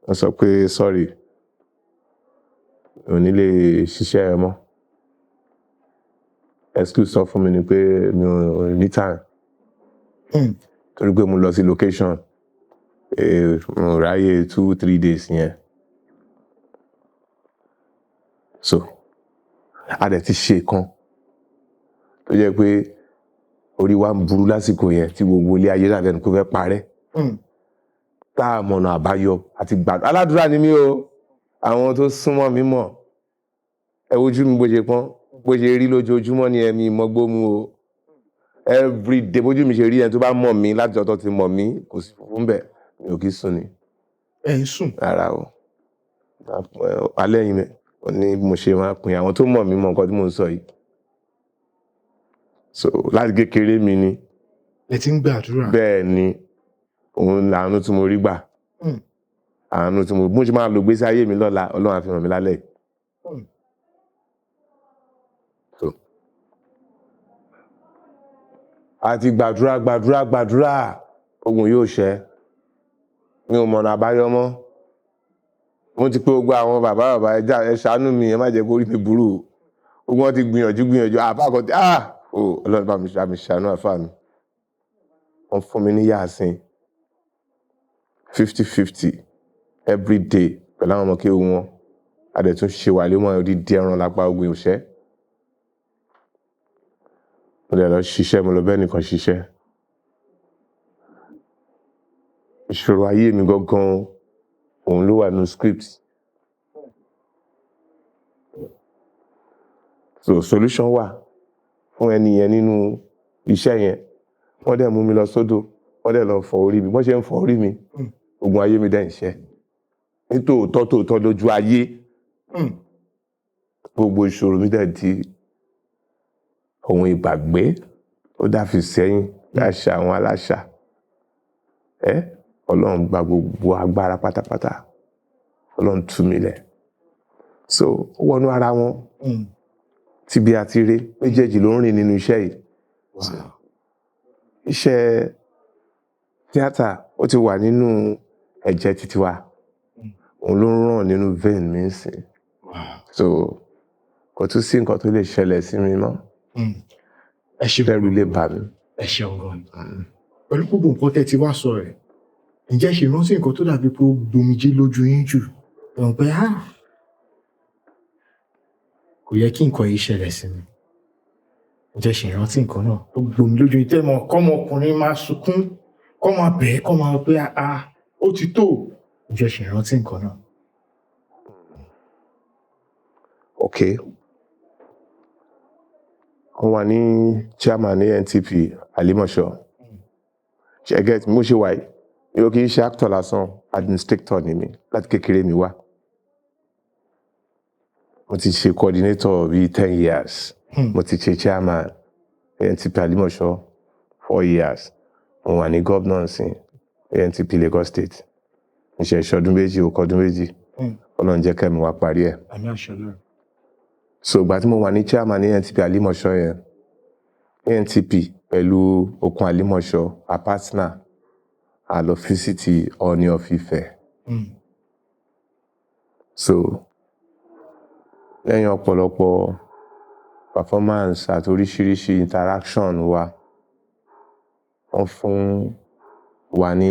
Wọ́n sọ pé sorry ò ní lè ṣiṣẹ́ ẹ mọ́. Excuse sọ fún mi ni pé mi ò ní time. Torí pé mo lọ sí location mo ráyè 2-3 days yẹn. So a dẹ̀ ti ṣe kan tó jẹ́ pé orí wa ń burú lásìkò yẹn tí gbogbo ilé ayé dàbí ẹni kó fẹ́ parẹ́. Tá a mọ̀nà àbáyọ àti gbàdúrà. Aládùúrà ni mí o. Àwọn tó súnmọ́ mi mọ̀. Ẹ wojú mi bó ṣe pọ́n bó ṣe rí lójoojúmọ́ ni ẹ̀mí mọ́gbómú o. Every day bójú mi ṣe rí ẹni tó bá mọ̀ mí láti ọjọ́ tó ti mọ̀ mí kò sí fún bẹ́ẹ̀ mi ò kí sùn ni. Ẹ ń sùn. Rárá o. Alẹ́ yìí ní mo ṣe máa pín àwọn tó mọ̀ mí mọ̀ nǹkan tí mò ń sọ yìí. So láti kékeré mi ni. Ẹ ti ń gbàdúrà. Bẹ́ẹ̀ ni òun làánú tí mo rí gbà. Àánú tí mo ṣe máa lò gbésí ayé mi lọ́la Ọlọ́run á fi hàn mí lálẹ́. So àti gbàdúrà ogun yóò ṣẹ. Mi ò mọ̀nà àbáyọ mọ́. Mo ti pé gbogbo àwọn bàbá ẹ ṣàánú mi ẹ má jẹ́ kó rí mi burú. Gbogbo wọn ti gbìyànjú àfáà kan tí Ọlọ́run bá mi ṣàánú àfáà mi. Wọ́n fún mi ní yàásín 50-50 every day pẹ̀lú àwọn ọmọ kéwú wọn. A dẹ̀ tún ṣe wà lé mọ́ odidi ẹran lápá ogun òṣẹ́. Mo dẹ̀ lọ ṣiṣẹ́ mo lọ bẹ́ẹ̀ nìkan ṣiṣẹ́. Ìṣòro ayé mi gangan òun ló wà nínú script. So solution wà fún ẹni yẹn nínú iṣẹ́ yẹn. Wọ́n dẹ̀ mú mi lọ sódò wọ́n dẹ̀ lọ fọ orí mi bọ́n ṣe ń fọ orí mi ogun ayé mi dẹ̀ ń ṣẹ́. Nítòótọ́ lójú ayé gbogbo ìṣòro mi dẹ̀ di ohun ìgbàgbé ó dáfi sẹ́yìn láṣà àwọn aláṣà. Ọlọ́run gba gbogbo agbára pátápátá Ọlọ́run tú mi lẹ̀. So ó wọnú ara wọn tí bí a ti rí méjèèjì ló ń rìn nínú iṣẹ́ yìí. Iṣẹ́ tíátà ó ti wà nínú ẹ̀jẹ̀ títí wa òun ló ń ràn nínú vein mi sìn. So kò tún sí nǹkan tó lè ṣẹlẹ̀ sí mi mọ́. Ẹ ṣe bẹ̀rù lè bà mí. Ẹ ṣeun gan. Pẹ̀lú gbogbo nǹkan tẹ́ ti wá sọ rẹ̀ ǹjẹ́ ṣe rántí nǹkan tó dàbí pé ó gbomijé lójú yín jù ẹ̀wọ̀n pé kò yẹ kí nǹkan yìí ṣẹlẹ̀ sí mi. Ǹjẹ́ ṣe rántí nǹkan náà tó gbomi lójú yín tẹ́mọ̀ kọ́mọkùnrin máa sunkún kọ́ máa bẹ̀ẹ́ kọ́ máa pé ó ti tó. Ǹjẹ́ ṣe rántí nǹkan náà. Okay. Wọ́n wà ní chairman ní NTP Alimosho. Ṣé get mo ṣe wà yìí yóò kì í ṣe actor lásán administrator ni mi láti kékeré mi wá. Mo ti ṣe coordinator bíi 10 years. Mo ti ṣe chairman NTP Alimosho 4 years. Mo wà ní governance NTP Lagos State. Mo ṣe ìṣọdún méjì ọdún méjì. Ọlọ́run jẹ́ kẹ́mi wá parí ẹ̀. Àmín àṣẹ náà. So ìgbà tí mo wà ní chairman ní NTP Alimosho yẹn NTP pẹ̀lú Okun Àlímọ̀ṣọ́ a partner a lọ fíṣítì Ọọ̀ni of Ifẹ̀. So lẹ́yìn ọ̀pọ̀lọpọ̀ performance àti oríṣiríṣi interaction wa, wọ́n fún wa ní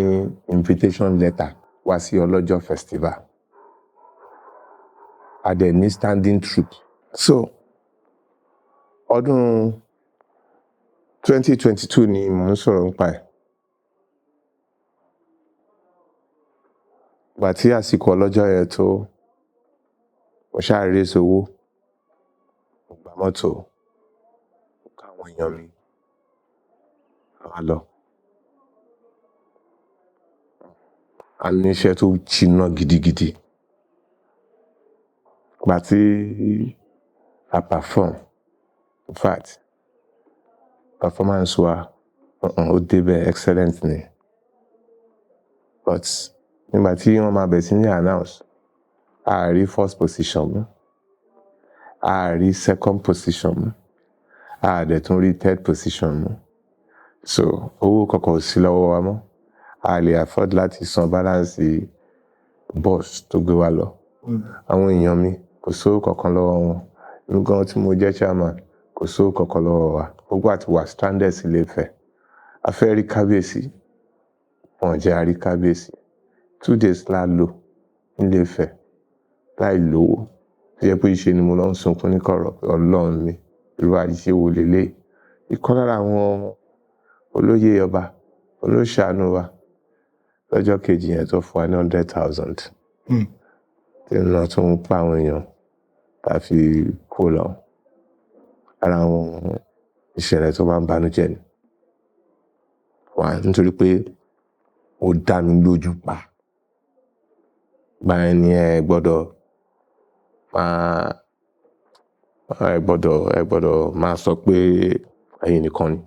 invitation letter wá sí Ọlọ́jọ́ festival. A dẹ̀ ní standing troupe. So ọdún 2022 ni mò ń sọ̀rọ̀ nípa ẹ̀. Ìgbà tí àsìkò ọlọ́jọ́ yẹn tó, mo ṣáà raise owó, mo gba mọ́tò, mo ká àwọn èèyàn mi, a wá lọ. A ní iṣẹ́ tó jiná gidigidi. Ìgbà tí a perform, in fact, performance wa, ó débẹ̀ excellent ni. But nígbà tí wọ́n máa bẹ̀rẹ̀ sí ní announce, a rí first position mú, a rí second position mú, a dẹ̀ tún rí third position mú. So owó kankan ò sí lọ́wọ́ wa mọ́. A lè afford láti san balance bus tó gbé wa lọ. Àwọn èèyàn mi kò sówó kankan lọ́wọ́ wọn. Èmi gan tí mo jẹ́ chairman kò sówó kankan lọ́wọ́ wa. Gbogbo àti wà stranded sí Ilé-Ifẹ̀. A fẹ́ rí kábíyèsí, wọn ò jẹ́ a rí kábíyèsí. 2 days la lò ní Ilé-Ifẹ̀ láì lówó. Tó jẹ́ pé ìṣe ni mo lọ ń sunkún ní kọ̀rọ̀ pé Ọlọ́run mi, irú àṣìṣe wo leléyìí. Ìkan lára àwọn olóyè ọba olóṣàánú wa lọ́jọ́ kejì yẹn tó fún wa ní 100,000. Tí iná tún ń pa àwọn èèyàn tá fi kó lọ. Ara àwọn ìṣẹ̀lẹ̀ tó máa ń banújẹ́ ni. Wà nítorí pé ó dá mi lójú pa. Ìgbà yẹn ni ẹ gbọ́dọ̀ máa sọ pé ẹ̀yin nìkan ni.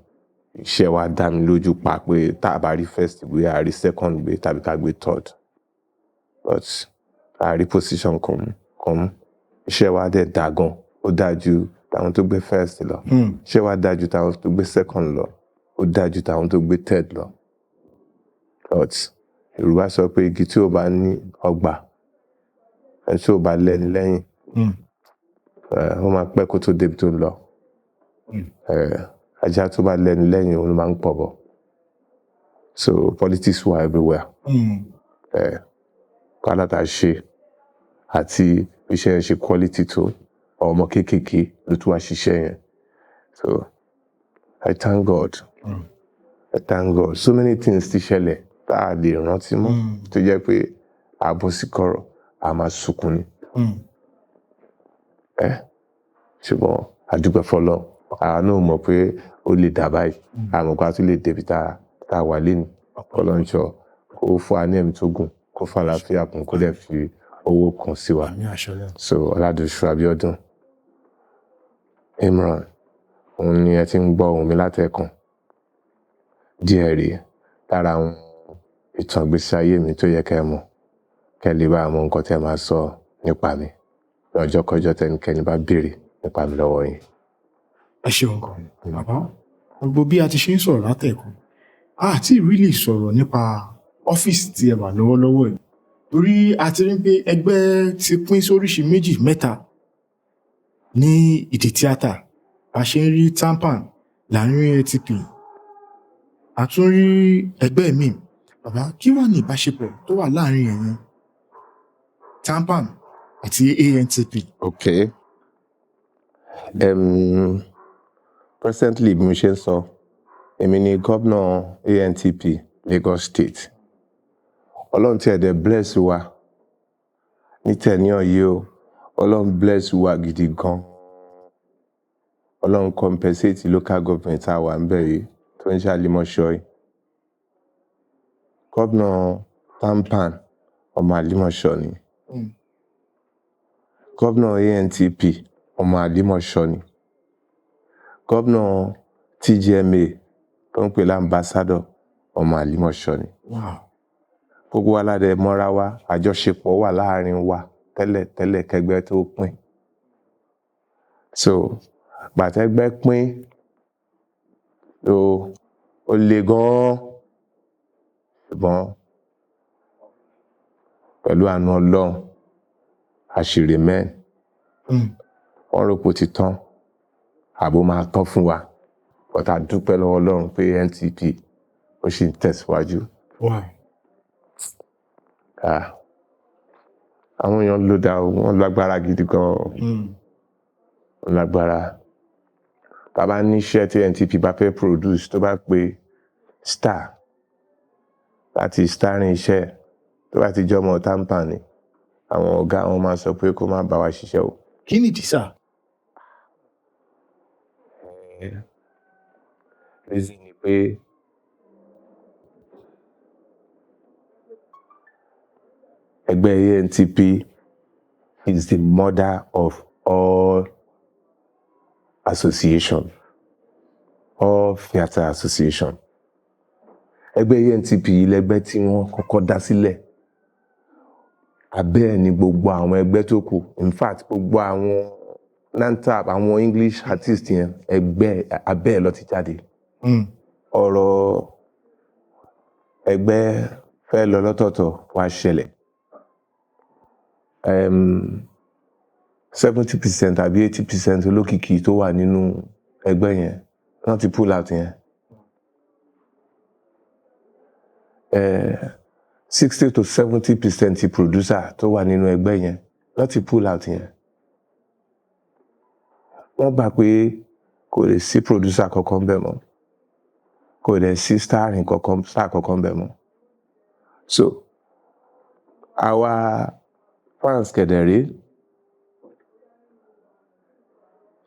Iṣẹ́ wa dá mi lójú pa pé tá a bá rí first gbé, a rí second gbé tàbí ká gbé third. But a rí position kan mú. Iṣẹ́ wa dẹ̀ dá gan. Ó dáa ju tàwọn tó gbé first lọ. Iṣẹ́ wa dáa ju tàwọn tó gbé second lọ. Ó dáa ju tàwọn tó gbé third lọ. But Yorùbá sọ pé igi tí ó bá ní ọgbà, ẹni tí ó bá lẹ́ni lẹ́yìn, ó máa pẹ́ kó tó débi tó ń lọ. Ajá tó bá lẹ́ni lẹ́yìn òun ló máa ń pọ̀bọ̀. So politics were everywhere. Kálá tá a ṣe àti iṣẹ́ yẹn ṣe quality tó ọmọ kéékèèké ló tún wá ṣiṣẹ́ yẹn. So I thank God. I thank God. So many things ti ṣẹlẹ̀ tá a lè rántí mọ́. Tó jẹ́ pé a bọ́ sí kọ̀rọ̀, a máa sunkún ni. Ṣùgbọ́n a dúpẹ́ f'Ọlọ́run. Àwa náà mọ̀ pé ó lè dà báyìí. A mọ̀ pé a tún lè débi tá a wà lénìí. Ọlọ́run jọ̀ọ́ kó fún wa ní ẹ̀mí tó gùn, kó fún àlàáfíà kún, kó dẹ̀ fi owó kún sí wa. So Oladosu Abiodun Imran, òun ni ẹ ti ń gbọ́ ohùn mi látẹ̀kàn. Díẹ̀ rèé lára àwọn ìtàn ìgbésí ayé mi tó yẹ kẹ́ ẹ mọ̀. Kẹ́ lè bá mọ nǹkan tí ẹ máa sọ nípa mi. Lọ́jọ́ kọjọ́ tẹ́nikẹ́ni bá béèrè nípa mi lọ́wọ́ yín. Ẹ ṣeun gan. Bàbá, gbogbo bí a ti ṣe ń sọ̀rọ̀ látẹ̀kàn, a ti really sọ̀rọ̀ nípa ọ́fíìsì tí ẹ wà lọ́wọ́lọ́wọ́ yìí. Torí a ti rí pé ẹgbẹ́ ti pín sóríṣi méjì mẹ́ta ní ìdí tíátà. A ṣe ń rí tampan, là ń rí ATP. A tún rí ẹgbẹ́ míì. Bàbá, kí wá ní ìbáṣepọ̀ tó wà láàrin ẹ̀yin tampan àti ANTP? Okay. Presently bí mo ṣe ń sọ, èmi ni gómìnà ANTP Lagos State. Ọlọ́run tí ẹ dẹ̀ bless wa ní tenure yìí o. Ọlọ́run bless wa gidi gan. Ọlọ́run compensate local government tá a wà ń bẹ̀ yìí tó ń ṣe Àlímọ̀ṣọ́ yìí. Gómìnà tampan ọmọ Àlímọ̀ṣọ́ ni. Gómìnà ANTP ọmọ Àlímọ̀ṣọ́ ni. Gómìnà TGMA tó ń pè l'ambassador ọmọ Àlímọ̀ṣọ́ ni. Gbogbo wa ládẹ mọ́ra wa, àjọṣepọ̀ wà láàrin wa tẹ́lẹ̀ kẹgbẹ́ tó pín. So gbàtẹ́gbẹ́ pín, ó le gan-an ṣùgbọ́n pẹ̀lú àánú Ọlọ́run àṣírí mẹ́rin wọ́n rò pé ó ti tán àbò máa tán fún wa ọ̀tá dúpẹ́ lọ́wọ́ Ọlọ́run pé NTP ó sì ń tẹ̀síwájú. Àwọn èèyàn ló dá wọn lágbára gidi gan-an wọn lágbára. Bàbá níṣẹ́ tí NTP bá fẹ́ produce tó bá pe star láti starring iṣẹ́ tó bá ti jọmọ tampan ni àwọn ọ̀gá wọn máa sọ pé kó má bá wa ṣiṣẹ́ o. Kí nìdí sà? Reason ni pé ẹgbẹ́ ANTP is the mother of all association, all theatre association. Ẹgbẹ́ ANTP lẹgbẹ́ tí wọ́n kọ́kọ́ dá sílẹ̀. Abẹ́ ẹ̀ ni gbogbo àwọn ẹgbẹ́ tó kù. In fact, gbogbo àwọn NANTAP, àwọn English artist yẹn, ẹgbẹ́ abẹ́ ẹ̀ ló ti jáde. Ọ̀rọ̀ ẹgbẹ́ fẹ́ lọ lọ́tọ̀ọ̀tọ̀ wá ṣẹlẹ̀. 70% àbí 80% olókìkí tó wà nínú ẹgbẹ́ yẹn wọ́n ti pull out yẹn. 60 to 70% producer tó wà nínú ẹgbẹ́ yẹn wọ́n ti pull out yẹn. Wọ́n gbà pé kò lè sí producer kankan bẹ́ẹ̀ mọ́, kò lè sí star kankan bẹ́ẹ̀ mọ́. So àwa fans kẹ̀dẹ̀rẹ́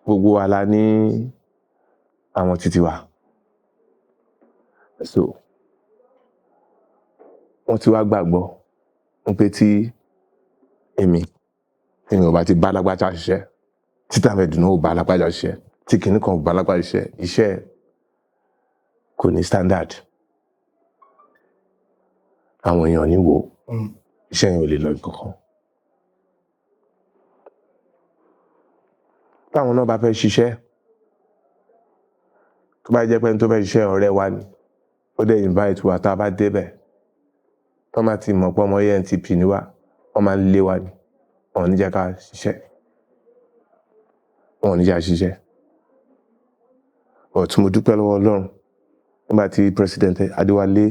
gbogbo wa la ní àwọn títí wa. So wọ́n ti wá gbàgbọ́ pé tí èmi ò bá ti bá lágbájá ṣiṣẹ́, títà mẹ́dùnú ò bá lágbájá ṣiṣẹ́, tí kìíní kan ò bá lágbájá ṣiṣẹ́, iṣẹ́ kò ní standard. Àwọn èèyàn ní wo iṣẹ́ yẹn ò lè lọ kankan. Táwọn náà bá fẹ́ ṣiṣẹ́, tó bá jẹ́ pé ẹni tó fẹ́ ṣiṣẹ́ ọ̀rẹ́ wa ni, ó dẹ̀ invite wa tá a bá débẹ̀, tó máa ti mọ̀ pé ọmọ ANTP ni wá, wọ́n máa lé wa ni, wọn ò ní jẹ́ ká ṣiṣẹ́. Wọn ò ní jẹ́ ká ṣiṣẹ́. But mo dúpẹ́ lọ́wọ́ Ọlọ́run nígbà tí President Adéwálé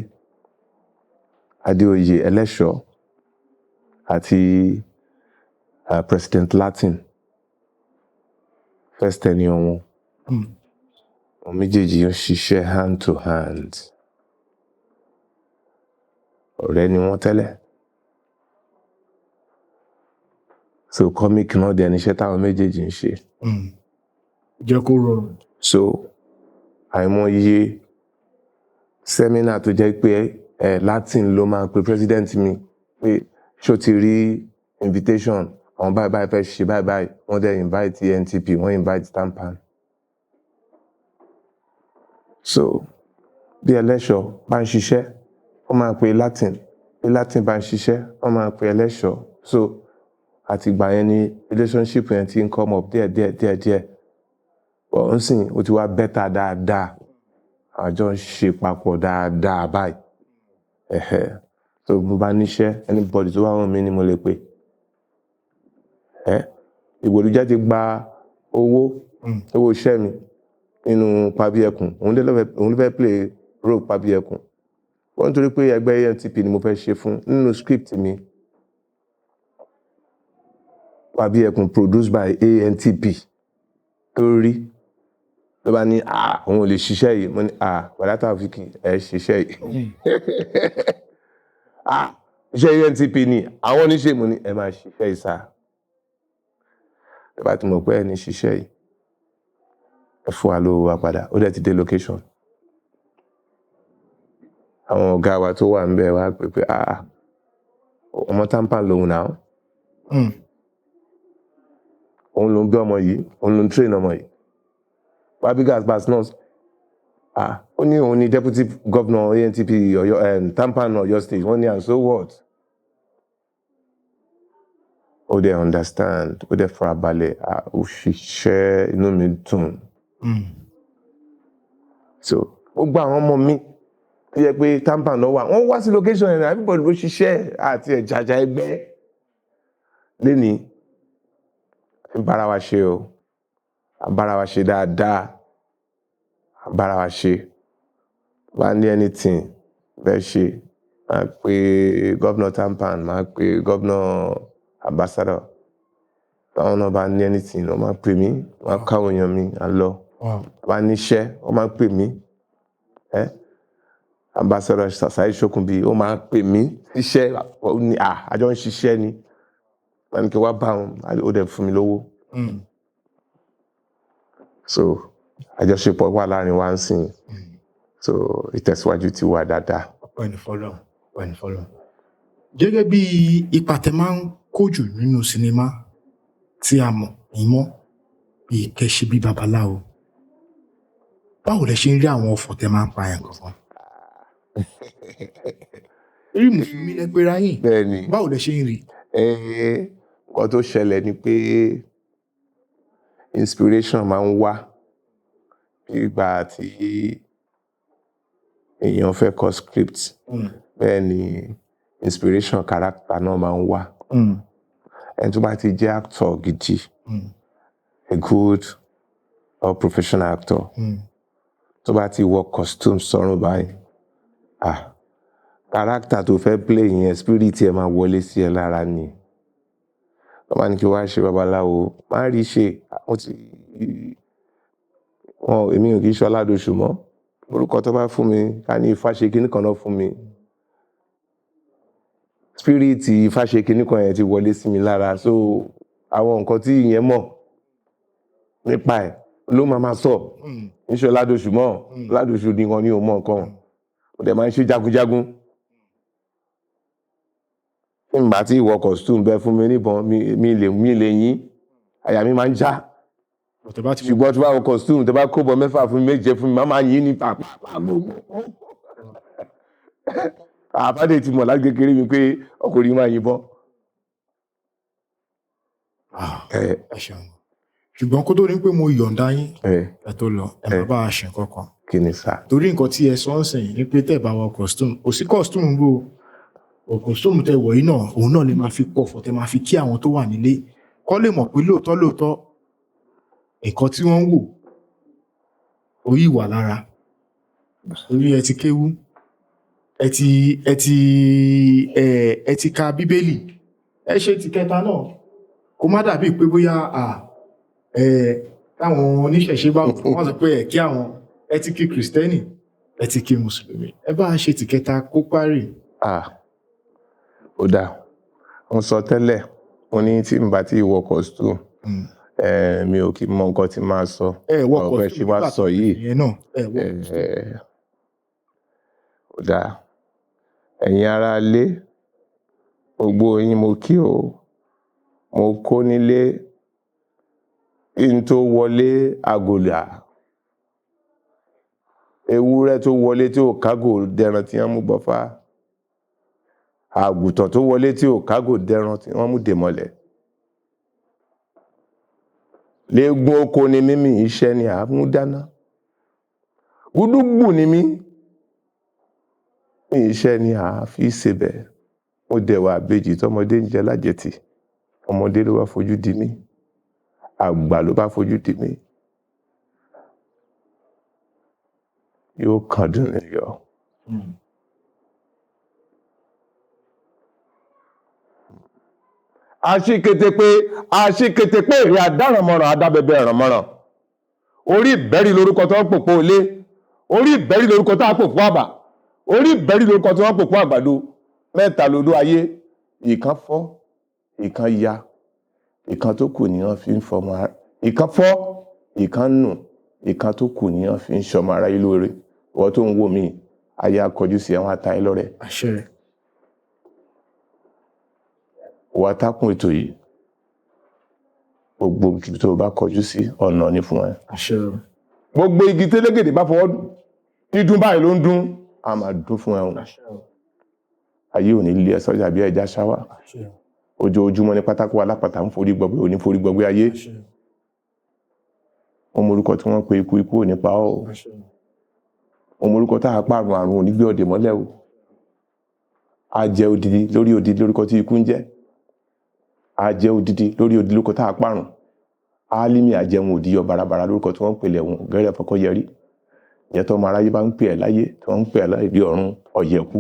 Adéoyè Ẹlẹ́ṣọ̀ àti President Latin first tenure wọn. Àwọn méjèèjì ń ṣiṣẹ́ hand to hand. Ọ̀rẹ́ ni wọ́n tẹ́lẹ̀. So comic náà dẹ̀ níṣẹ́ táwọn méjèèjì ń ṣe. Jẹ́ kó rọrùn. So àìmọye sẹ́mínà tó jẹ́ pé Latin ló máa pe president mi pé ṣó ti rí invitation àwọn báyìí báyìí fẹ́ ṣe báyìí báyìí wọ́n dẹ̀ invite NTP wọ́n invite tampan. So bí Ẹlẹ́ṣọ̀ bá ń ṣiṣẹ́ wọ́n máa pe Latin, bí Latin bá ń ṣiṣẹ́ wọ́n máa pe Ẹlẹ́ṣọ̀. So àtìgbà yẹn ni relationship yẹn ti ń come up díẹ̀. But ń sìn ó ti wá better dáadáa, àjọ ń ṣe papọ̀ dáadáa báyìí. So mo bá níṣẹ́ anybody tó wá wọ́n mi ni mo lè pè. Ìgbòlújẹ́ ti gba owó iṣẹ́ mi nínú Pabi Ẹkùn, òun ló fẹ́ play role Pabi Ẹkùn. Wọ́n nítorí pé ẹgbẹ́ ANTP ni mo fẹ́ ṣe fún nínú script mi. Pabi Ẹkùn produced by ANTP tó rí ló bá ní òun ò lè ṣiṣẹ́ yìí. Mo ní Bàdá Taofiki ẹ ṣiṣẹ́ yìí. Iṣẹ́ ANTP ni àwọn oníṣẹ́. Mo ní ẹ máa ṣiṣẹ́ yìí sá. Ẹ bá ti mọ̀ pé ẹ ní ṣiṣẹ́ yìí ẹ fún wa lówó wa padà. Ó dẹ̀ ti dé location. Àwọn ọ̀gá wa tó wà níbẹ̀ wá pé ọmọ tampan lòun náà. Òun ló ń gbé ọmọ yìí, òun ló ń train ọmọ yìí. Babigas Basnos ó ní òun ni deputy governor ANTP Ọ̀yọ́ tampan Ọ̀yọ́ state. Wọ́n ní and so what? Ó dẹ̀ understand, ó dẹ̀ farabalẹ̀, ó ṣiṣẹ́ inú mi dùn. so gbogbo àwọn ọmọ mi tó yẹ pé tampa náà wà wọ́n wá sí location yẹn everybody ló ṣiṣẹ́ àti ẹ̀jàjà ẹgbẹ́ lẹ́ni bára wa ṣe o bára wa ṣe dáadáa bára wa ṣe bá ní anything bẹ́ẹ̀ ṣe máa pe governor tampan máa pe governor ambassador táwọn náà bá ní anything wọ́n máa pè mí wọ́n á káwọn èèyàn mi à lọ bá níṣẹ́ wọ́n máa pè mí ambassador Sasayi Sokunbi ó máa pè mí iṣẹ́ àjọ ń ṣiṣẹ́ ni wọ́n ní kí wá bá wọn ó dẹ̀ fún mi lówó so àjọṣepọ̀ wà láàrin wa ń sìn so ìtẹ̀síwájú ti wà dáadáa. ọpẹ́ ní fọ́lọ́run gẹ́gẹ́ bí ipa tẹ́ máa ń kójú nínú sinimá tí a mọ̀ ìmọ̀ bí kẹ́ṣe bí babaláwo báwo lẹ ṣe ń rí àwọn ọ̀fọ̀ tẹ́ máa ń pa yẹn kankan rí mùsùlùmí lẹ́gbẹ̀rẹ́ yìí bẹ́ẹ̀ni báwo lẹ ṣe ń rí. nǹkan tó ṣẹlẹ̀ ni pé inspiration máa ń wá ìgbà tí èèyàn fẹ́ kọ script bẹ́ẹ̀ ni inspiration character náà máa ń wá ẹni tó bá ti jẹ́ actor gidi a good or professional actor tó bá ti wọ costume sọ́run báyìí character tó fẹ́ play yẹn spirit ẹ máa wọlé sí ẹ lára ni wọ́n máa ní kí wá ṣe babaláwo máa rí ṣe èmi ò kì í ṣe Oladosu mọ́ orúkọ tó bá fún mi ká ní Ifá ṣe kíní kan náà fún mi spirit Ifá ṣe kíní kan yẹn ti wọlé sí mi lára so àwọn nǹkan tí ìyẹn mọ̀ nípa ẹ̀ ló máa sọ ń ṣe Oladosu mọ́ Oladosu ni wọn ní òun mọ̀ nǹkan ó dẹ̀ máa ń ṣe jagunjagun nígbà tí ìwọ costume bẹ fún mi níbọn mi lè yín àyà mi máa ń já ṣùgbọ́n tí wọ́n wọ costume tó bá kó bọ 6 fún mi 7 fún mi máa yín ní pàápàá gbogbo àbádé ti mọ̀ láti kékeré mi pé ọkùnrin máa yìnbọn. ṣùgbọ́n kó tó ní pé mo yọ̀ǹda yín ẹ tó lọ ẹ má bá a ṣe kankan kí ni sá torí nǹkan tí ẹ sọ ń sìn ní pé tẹ́ bá wọ costume kò sí costume bó costume tẹ́ wọ̀ yìí náà òun náà lè máa fi pọ̀fọ̀ tẹ́ máa fi kí àwọn tó wà nílé kó lè mọ̀ pé lóòótọ́ nǹkan tí wọ́n ń wò orí ìwà lára orí ẹ ti kéwú ẹ ti ka bíbélì ẹ ṣe ti kẹta náà kó má dàbí pé bóyá táwọn oníṣẹ̀ṣe bá wọ́n sọ pé ẹ kí àwọn ẹ ti kí kìrìsìtẹ́nì ẹ ti kí mùsùlùmí ẹ bá ṣe ti kẹta kó parí. ó dáa mo sọ tẹ́lẹ̀ mo ní tí n bá ti wọ costume mi ò kí mọ nǹkan tí máa sọ ọ̀pẹ ṣe wá sọ yìí ó dáa ẹ̀yin ará ilé gbogbo yín mo kí o mo kó nílé kí n tó wọlé àgòlà ewúrẹ́ tó wọlé tí ò kágò dẹran tí wọ́n mú bọ́fá àgùntàn tó wọlé tí ò kágò dẹran tí wọ́n mú dèmọ́lẹ̀ léegun oko ni mímì iṣẹ́ ni àmúdáná gúdúgbù ni mí iṣẹ́ ni àfi ṣebẹ̀ mo dẹ̀wà àbejì tọmọdé ń jẹ lájẹtì ọmọdé ló bá fojú di mí àgbà ló bá fojú di mí yóò kàn dùn níyọ. àṣìkété pé èrè àdárànmọ́ràn adábẹ́bẹ́ ẹ̀rànmọ́ràn orí ìbẹ́rí lórúkọ tó ń pòpò ilé orí ìbẹ́rí lórúkọ tó ń pòpò àbà orí ìbẹ́rí lórúkọ tó ń pòpò àgbàdo mẹ́ta lodó ayé ìkan fọ́ ìkan ya ìkan tó kù nìyàn fi ń fọmọ ara ìkan fọ́ ìkan nù ìkan tó kù nìyàn fi ń ṣọmọ ara yìí lóore ìwọ tó ń wò mí ayé akọjú sí ẹwọn àtàyè lọrẹ. àṣẹ. wà á tákùn ètò yìí gbogbo ibi tó bá kọjú sí ọ̀nà ní fún ẹ. àṣẹ. gbogbo igi télégèdè bá fọwọ́ dídún báyìí ló ń dún a máa dún fún ẹ. àṣẹ. ayé ò ní lé ẹ sọ́jà bí ẹja ṣáwá. àṣẹ. ojoojúmọ́ ní pátákó alápàtà ń forí gbọgbé òní forí gbọgbé ayé. àṣẹ. wọ́n mọ orúkọ tí wọ́n pe ikú ò ní pa ọ́. àṣẹ. òun orúkọ tá a pààrùn àrùn ò ní gbé ọdẹ mọ́lẹ̀ o. A jẹ odidi lórí odidi lórúkọ tí ikú ń jẹ́. A jẹ odidi lórí odidi lórúkọ tá a pààrùn. Álímì àjẹun òdìyọ bàràbàrà lórúkọ tí wọ́n ń pè lẹ́wọ̀n gẹ́rẹ́ fọkọ́ yẹrí. Ìyẹn tó ọmọ aráyé bá ń pè ẹ́ láyé tí wọ́n ń pè ẹ́ láyé bí ọ̀run ọ̀yẹ̀kú,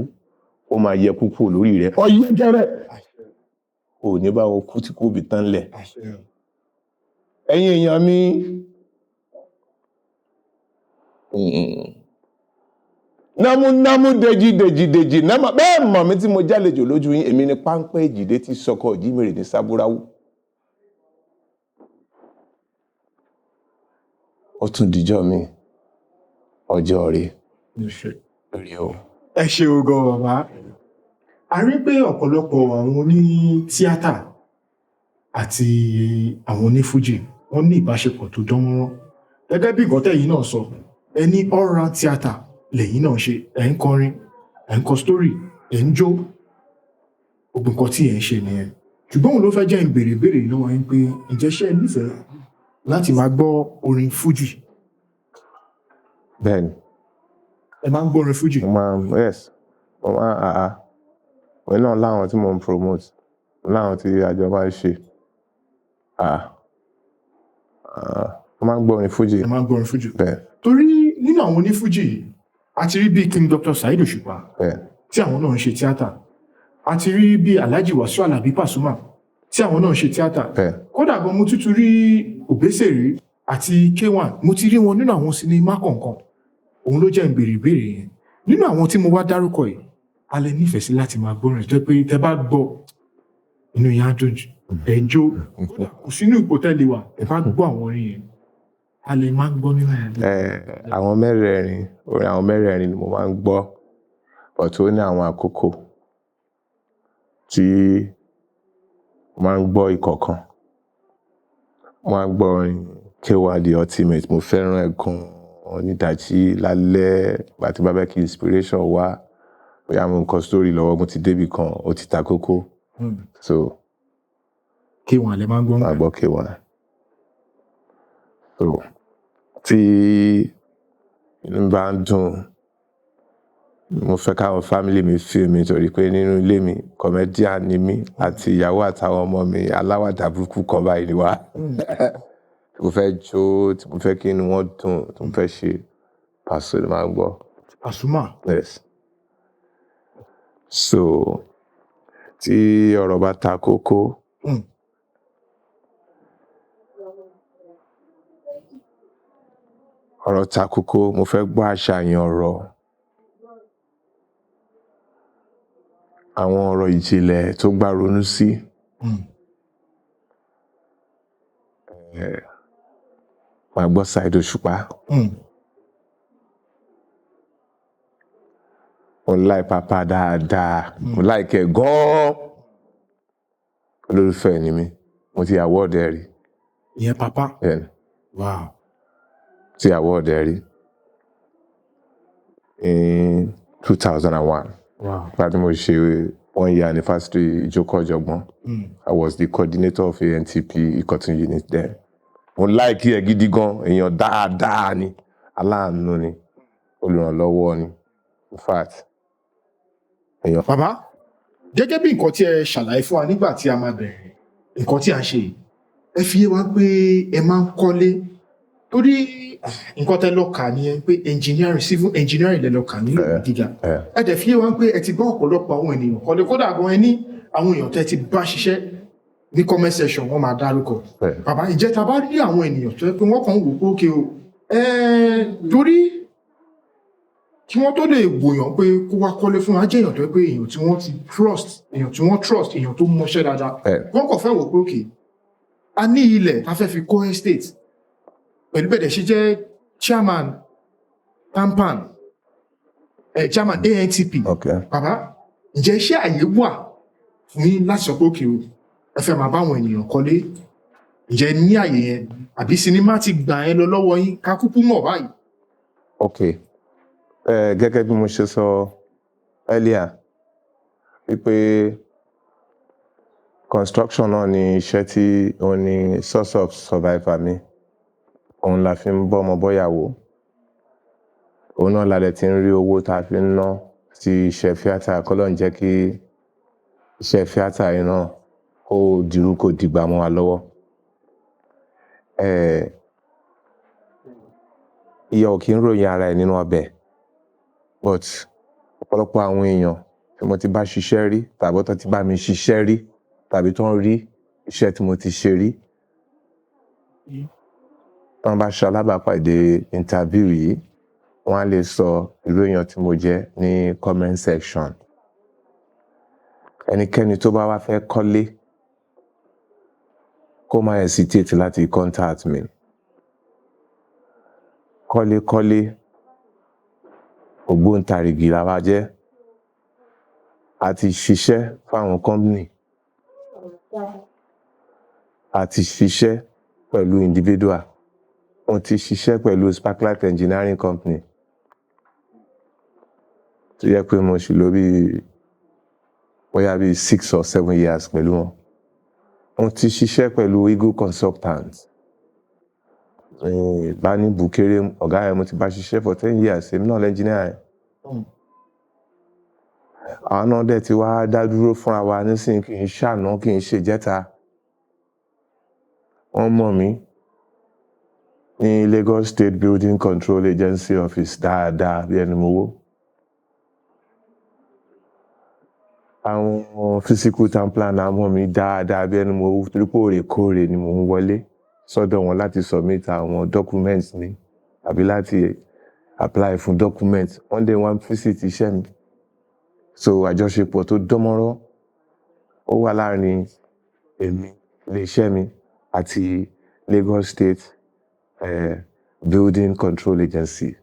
ó máa yẹ kú kúrò lórí rẹ̀. Ọ̀yẹ́ gẹ́rẹ́. Ò ní bá wọn kú tí kò bí tán lẹ̀. Ẹ̀yin èèyàn mi, námúnámú dèjì námà bẹ́ẹ̀ mọ̀ mi tí mo jálejò lójú yín, èmi ni páńpẹ́ ìjìdé tí sọkọ ìjímèrè ní sábúráwú. Ó tún dijọ́ mi, ọjọ́ rẹ̀ rí o. Ẹ ṣe ogan bàbá. A rí pé ọ̀pọ̀lọpọ̀ àwọn oní tíátà àti àwọn oní fújì wọ́n ní ìbáṣepọ̀ tó dán mọ́rán. Gẹ́gẹ́ bí nǹkan tẹ́yìn náà sọ, ẹ ní all-round tíátà lẹ́yìn náà ṣe, ẹ̀ ń kọrin, ẹ̀ ń kọ story, ẹ̀ ń jó, gbogbo nǹkan tí ẹ̀ ń ṣe nìyẹn. Ṣùgbọ́n òun ló fẹ́ jẹ́ ìbéèrè lọ́wọ́ yín pé ǹjẹ́ ṣé ẹ nífẹ̀ẹ́ láti máa gbọ́ orin fújì? Bẹ́ẹ̀ni. Ẹ máa ń gbọ́ orin fújì? Yes. Wọ́n náà láwọn tí mo ń promote, láwọn tí àjọ máa ń ṣe. Wọ́n máa ń gbọ́ orin fújì. Ẹ máa ń gbọ́ orin fújì? Bẹ́ẹ̀. Torí nínú àwọn onífújì, a ti rí bí King Dr. Saheed Osupa tí àwọn náà ń ṣe tíátà. A ti rí bí Alhaji Wasiu Alabi Pasuma tí àwọn náà ń ṣe tíátà. Kódà gan mo tútù rí Obesere àti K1, mo ti rí wọn nínú àwọn sinimá kọ̀ọ̀kan. Òun ló jẹ́ ìbéèrè yẹn. Nínú àwọn tí mo wá dárúkọ yìí, a lè nífẹ̀ẹ́ sí láti máa gbọ́rin tó pé tẹ bá gbọ́ inú yẹn á dùn jù, ẹ̀ ń jó, kò sínú ipò tẹ́lẹ̀ wà, ẹ bá gbọ́ àwọn orin yẹn, a lè máa gbọ́ nínú ẹ̀. Àwọn mẹ́rẹ̀ẹ̀rin, orin àwọn mẹ́rẹ̀ẹ̀rin ni mo máa ń gbọ́, but ó ní àwọn àkókò tí mo máa ń gbọ́ ìkọ̀ọ̀kan. Mo máa ń gbọ́ orin K1 The Ultimate, mo fẹ́ràn ẹ̀ gan-an, onídàájí lálẹ́, àti bàbá kí inspiration wá, bóyá mo ń kọ story lọ́wọ́, mo ti débì kan, ó ti ta kókó. So K1 lẹ máa ń gbọ́? Máa gbọ́ K1. So tí inú bá ń dùn, mo fẹ́ káwọn family mi feel mi torí pé nínú ilé mi comedian ni mí àti ìyàwó àtàwọn ọmọ mi aláwàdà burúkú kan báyìí ni wá. Tí mo fẹ́ jó, tí mo fẹ́ kí inú wọn dùn, tí mo fẹ́ ṣe Pasuma máa ń gbọ́. Pasuma? Yes. So tí ọ̀rọ̀ bá ta kókó, ọ̀rọ̀ ta kókó, mo fẹ́ gbọ́ àṣàyàn ọ̀rọ̀. Àwọn ọ̀rọ̀ ìjìnlẹ̀ tó gbà ronú sí. Màá gbọ́ Saheed Osupa. Mo like Papa dáadáa. Mo like ẹ̀ gan-an. Olólùfẹ́ ni mí. Mo ti award ẹ̀ rí. Ìyẹn Papa? Bẹ́ẹ̀ni. Wow. Ti award ẹ̀ rí. In 2001. Wow. Nígbà tí mo ṣe 1 year anniversary ìjókòó ọ̀jọ̀gbọ́n. I was the coordinator of ANTP Ìkọ̀tún unit there. Mo like ẹ̀ gidi gan, èèyàn dáadáa ni, aláàánú ni, olùrànlọ́wọ́ ni. In fact, èèyàn. Bàbá, gẹ́gẹ́ bí nǹkan tí ẹ ṣàlàyé fún wa nígbà tí a máa bẹ̀rẹ̀ nǹkan tí a ń ṣe yìí, ẹ fi yé wa pé ẹ máa ń kọ́lé. Torí nǹkan tẹ́ lọ kà nìyẹn pé engineering, civil engineering lẹ lọ kà ní ìlú gíga. Ẹ dẹ̀ fi yé wa pé ẹ ti bá ọ̀pọ̀lọpọ̀ àwọn ènìyàn kọ́lé, kódà gan ẹ ní àwọn èèyàn tẹ́ ti bá ṣiṣẹ́ ní comment section wọ́n máa dárúkọ. Bàbá, ìjẹ́ ta bá rí àwọn ènìyàn tó yẹ pé wọ́n kàn ń wò pé ókè o, torí kí wọ́n tó lè wòyàn pé kó wá kọ́lé fún wa jẹ́ èèyàn tó yẹ pé èèyàn tí wọ́n ti trust, èèyàn tó mọṣẹ́ dáadáa. Wọ́n kàn fẹ́ wò pé ókè, a ní ilẹ̀ ta fẹ́ fi kọ́ estate, pẹ̀lú bẹ̀rẹ̀ ṣe jẹ́ chairman TAMPAN, chairman ANTP. Bàbá, ǹjẹ́ iṣẹ́ àyè wà fún yín láti sọ pé ókè o, ẹ fẹ́ máa bá àwọn ènìyàn kọ́lé? Ǹjẹ́ ní àyè yẹn, àbí sinimá ti gbà ẹ lọ lọ́wọ́ yín ká kúkú mọ̀ báyìí? Okay. Gẹ́gẹ́ bí mo ṣe sọ earlier, wípé construction náà ni iṣẹ́ tí òun ni source of survival mi. Òun la fi ń bọ́ ọmọ bọ́yàwó. òun náà la dẹ̀ ti ń rí owó tá a fi ń ná sí iṣẹ́ tíátà. k'Ọlọ́run jẹ́ kí iṣẹ́ tíátà yìí náà kó dirú kó dìgbà mọ́ wa lọ́wọ́. Iyọ̀ ò kí ń ròyìn ara ẹ̀ nínú ọbẹ̀, but ọ̀pọ̀lọpọ̀ àwọn èèyàn tí mo ti bá ṣiṣẹ́ rí tàbí tó ti bá mi ṣiṣẹ́ rí tàbí tó ń rí iṣẹ́ tí mo ti ṣe rí, tọ́n bá ṣe alábàápàdé interview yìí, wọ́n á lè sọ irú èèyàn tí mo jẹ́ ní comment section. Ẹnikẹ́ni tó bá wá fẹ́ kọ́lé kó má hesitate láti contact mi. Kọ́lékọ́lé ògbóǹtarìgì la wá jẹ́. A ti ṣiṣẹ́ fáwọn company, a ti ṣiṣẹ́ pẹ̀lú individual, mo ti ṣiṣẹ́ pẹ̀lú Sparklight Engineering Company tó yẹ pé mo ṣì lò bóyá bí 6 or 7 years pẹ̀lú wọn. Mo ti ṣiṣẹ́ pẹ̀lú Eagle Consultant, bá ní Bukere ọ̀gá ẹ̀ mo ti bá ṣiṣẹ́ for 10 years, èmi náà lẹ́ńjìníà ẹ̀. Àwọn náà dẹ̀ ti wá dá dúró fúnra wa nísìnyí, kì í ṣàná kì í ṣe jẹ́ta. Wọ́n mọ̀ mí ní Lagos State Building Control Agency Office dáadáa bí ẹni mowó. Àwọn physical town planner mọ̀ mí dáadáa bí ẹni mowó, torí pé òrèkóòrè ni mò ń wọlé sọ́dọ̀ wọn láti submit àwọn documents mi àbí láti apply fún documents. Wọ́n dẹ̀ wá visit iṣẹ́ mi. So àjọṣepọ̀ tó dánmọ́rán ó wà láàrin èmi, ilé-iṣẹ́ mi àti Lagos State Building Control Agency.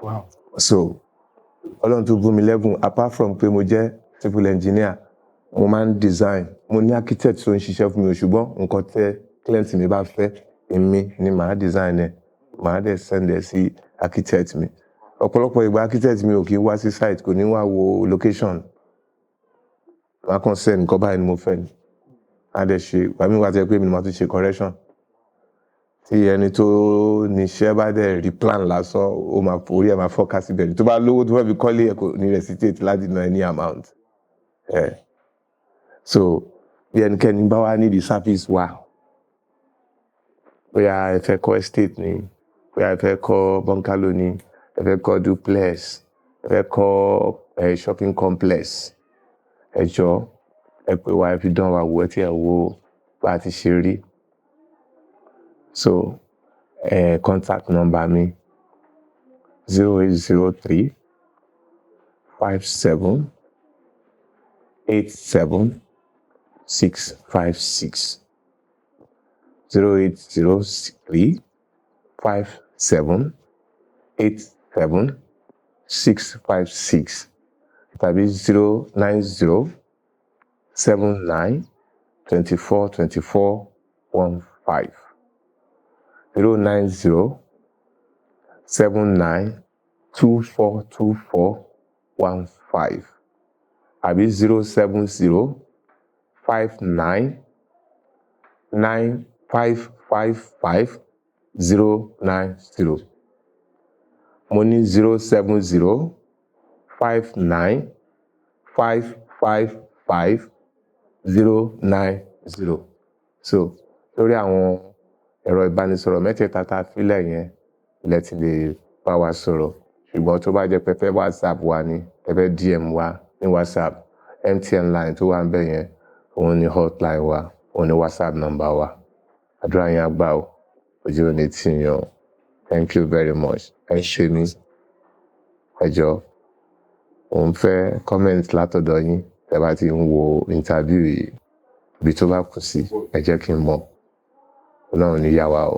Wow. So Ọlọ́run tó bùn mi lẹ́bùn, apart from pé mo jẹ́ civil engineer, mo máa ń design. Mo ní architect tó ń ṣiṣẹ́ fún mi, ṣùgbọ́n nǹkan tẹ́ client mi bá fẹ́, èmi ni màá design ẹ̀, màá dẹ̀ send ẹ̀ sí architect mi. Ọ̀pọ̀lọpọ̀ ìgbà architect mi ò kí ń wá sí site, kò ní wá wo location. Màá kàn send nǹkan báyìí ni mo fẹ́ ni. A dẹ̀ ṣe, ìgbà míì wá tẹ́ pé mi ni màá tún ṣe correction. Tí ẹni tó níṣẹ́ bá dẹ̀ rí plan lásán, ó máa orí ẹ̀ máa fọ́ká síbẹ̀ ni. Tó bá lówó tó fẹ́ fi kọ́lé ẹ̀ kò ní hesitate láti ná any amount. So bí ẹnikẹ́ni bá wá need service wa, bóyá ẹ fẹ́ kọ́ estate ni, bóyá ẹ fẹ́ kọ́ bungalow ni, ẹ fẹ́ kọ́ duplex, ẹ fẹ́ kọ́ shopping complex, ẹ jọ̀ọ́ ẹ pè wá, ẹ fi dán wa wò, ẹ tí ẹ wo bá ti ṣe rí. So contact number mi 0803 57 87 656. 0803 57 87 656 tàbí 090 79 24 24 15. 090 79 24 24 15 àbí 070 59 9555 090. Mo ní 070 59 555 090. So lórí àwọn ẹ̀rọ ìbánisọ̀rọ̀ mẹ́tẹ̀ẹ̀ta tá a fílẹ̀ yẹn lẹ ti lè bá wa sọ̀rọ̀. Ṣùgbọ́n tó bá jẹ́ pé fẹ́ WhatsApp wa ni, ẹ fẹ́ DM wa ní WhatsApp, MTN line tó wà ń bẹ̀ yẹn, òun ni hotline wa, òun ni WhatsApp number wa. Àdúrà yín á gbà o, ojú ò ní tì yín o. Thank you very much. Ẹ ṣé mi. Ẹ jọ̀ọ́, òun fẹ́ comment látọ̀dọ̀ yín tẹ́ bá ti ń wo interview yìí. Ibi tó bá kù sí, ẹ jẹ́ kí n mọ̀. Ọlọ́run ní yà wá o.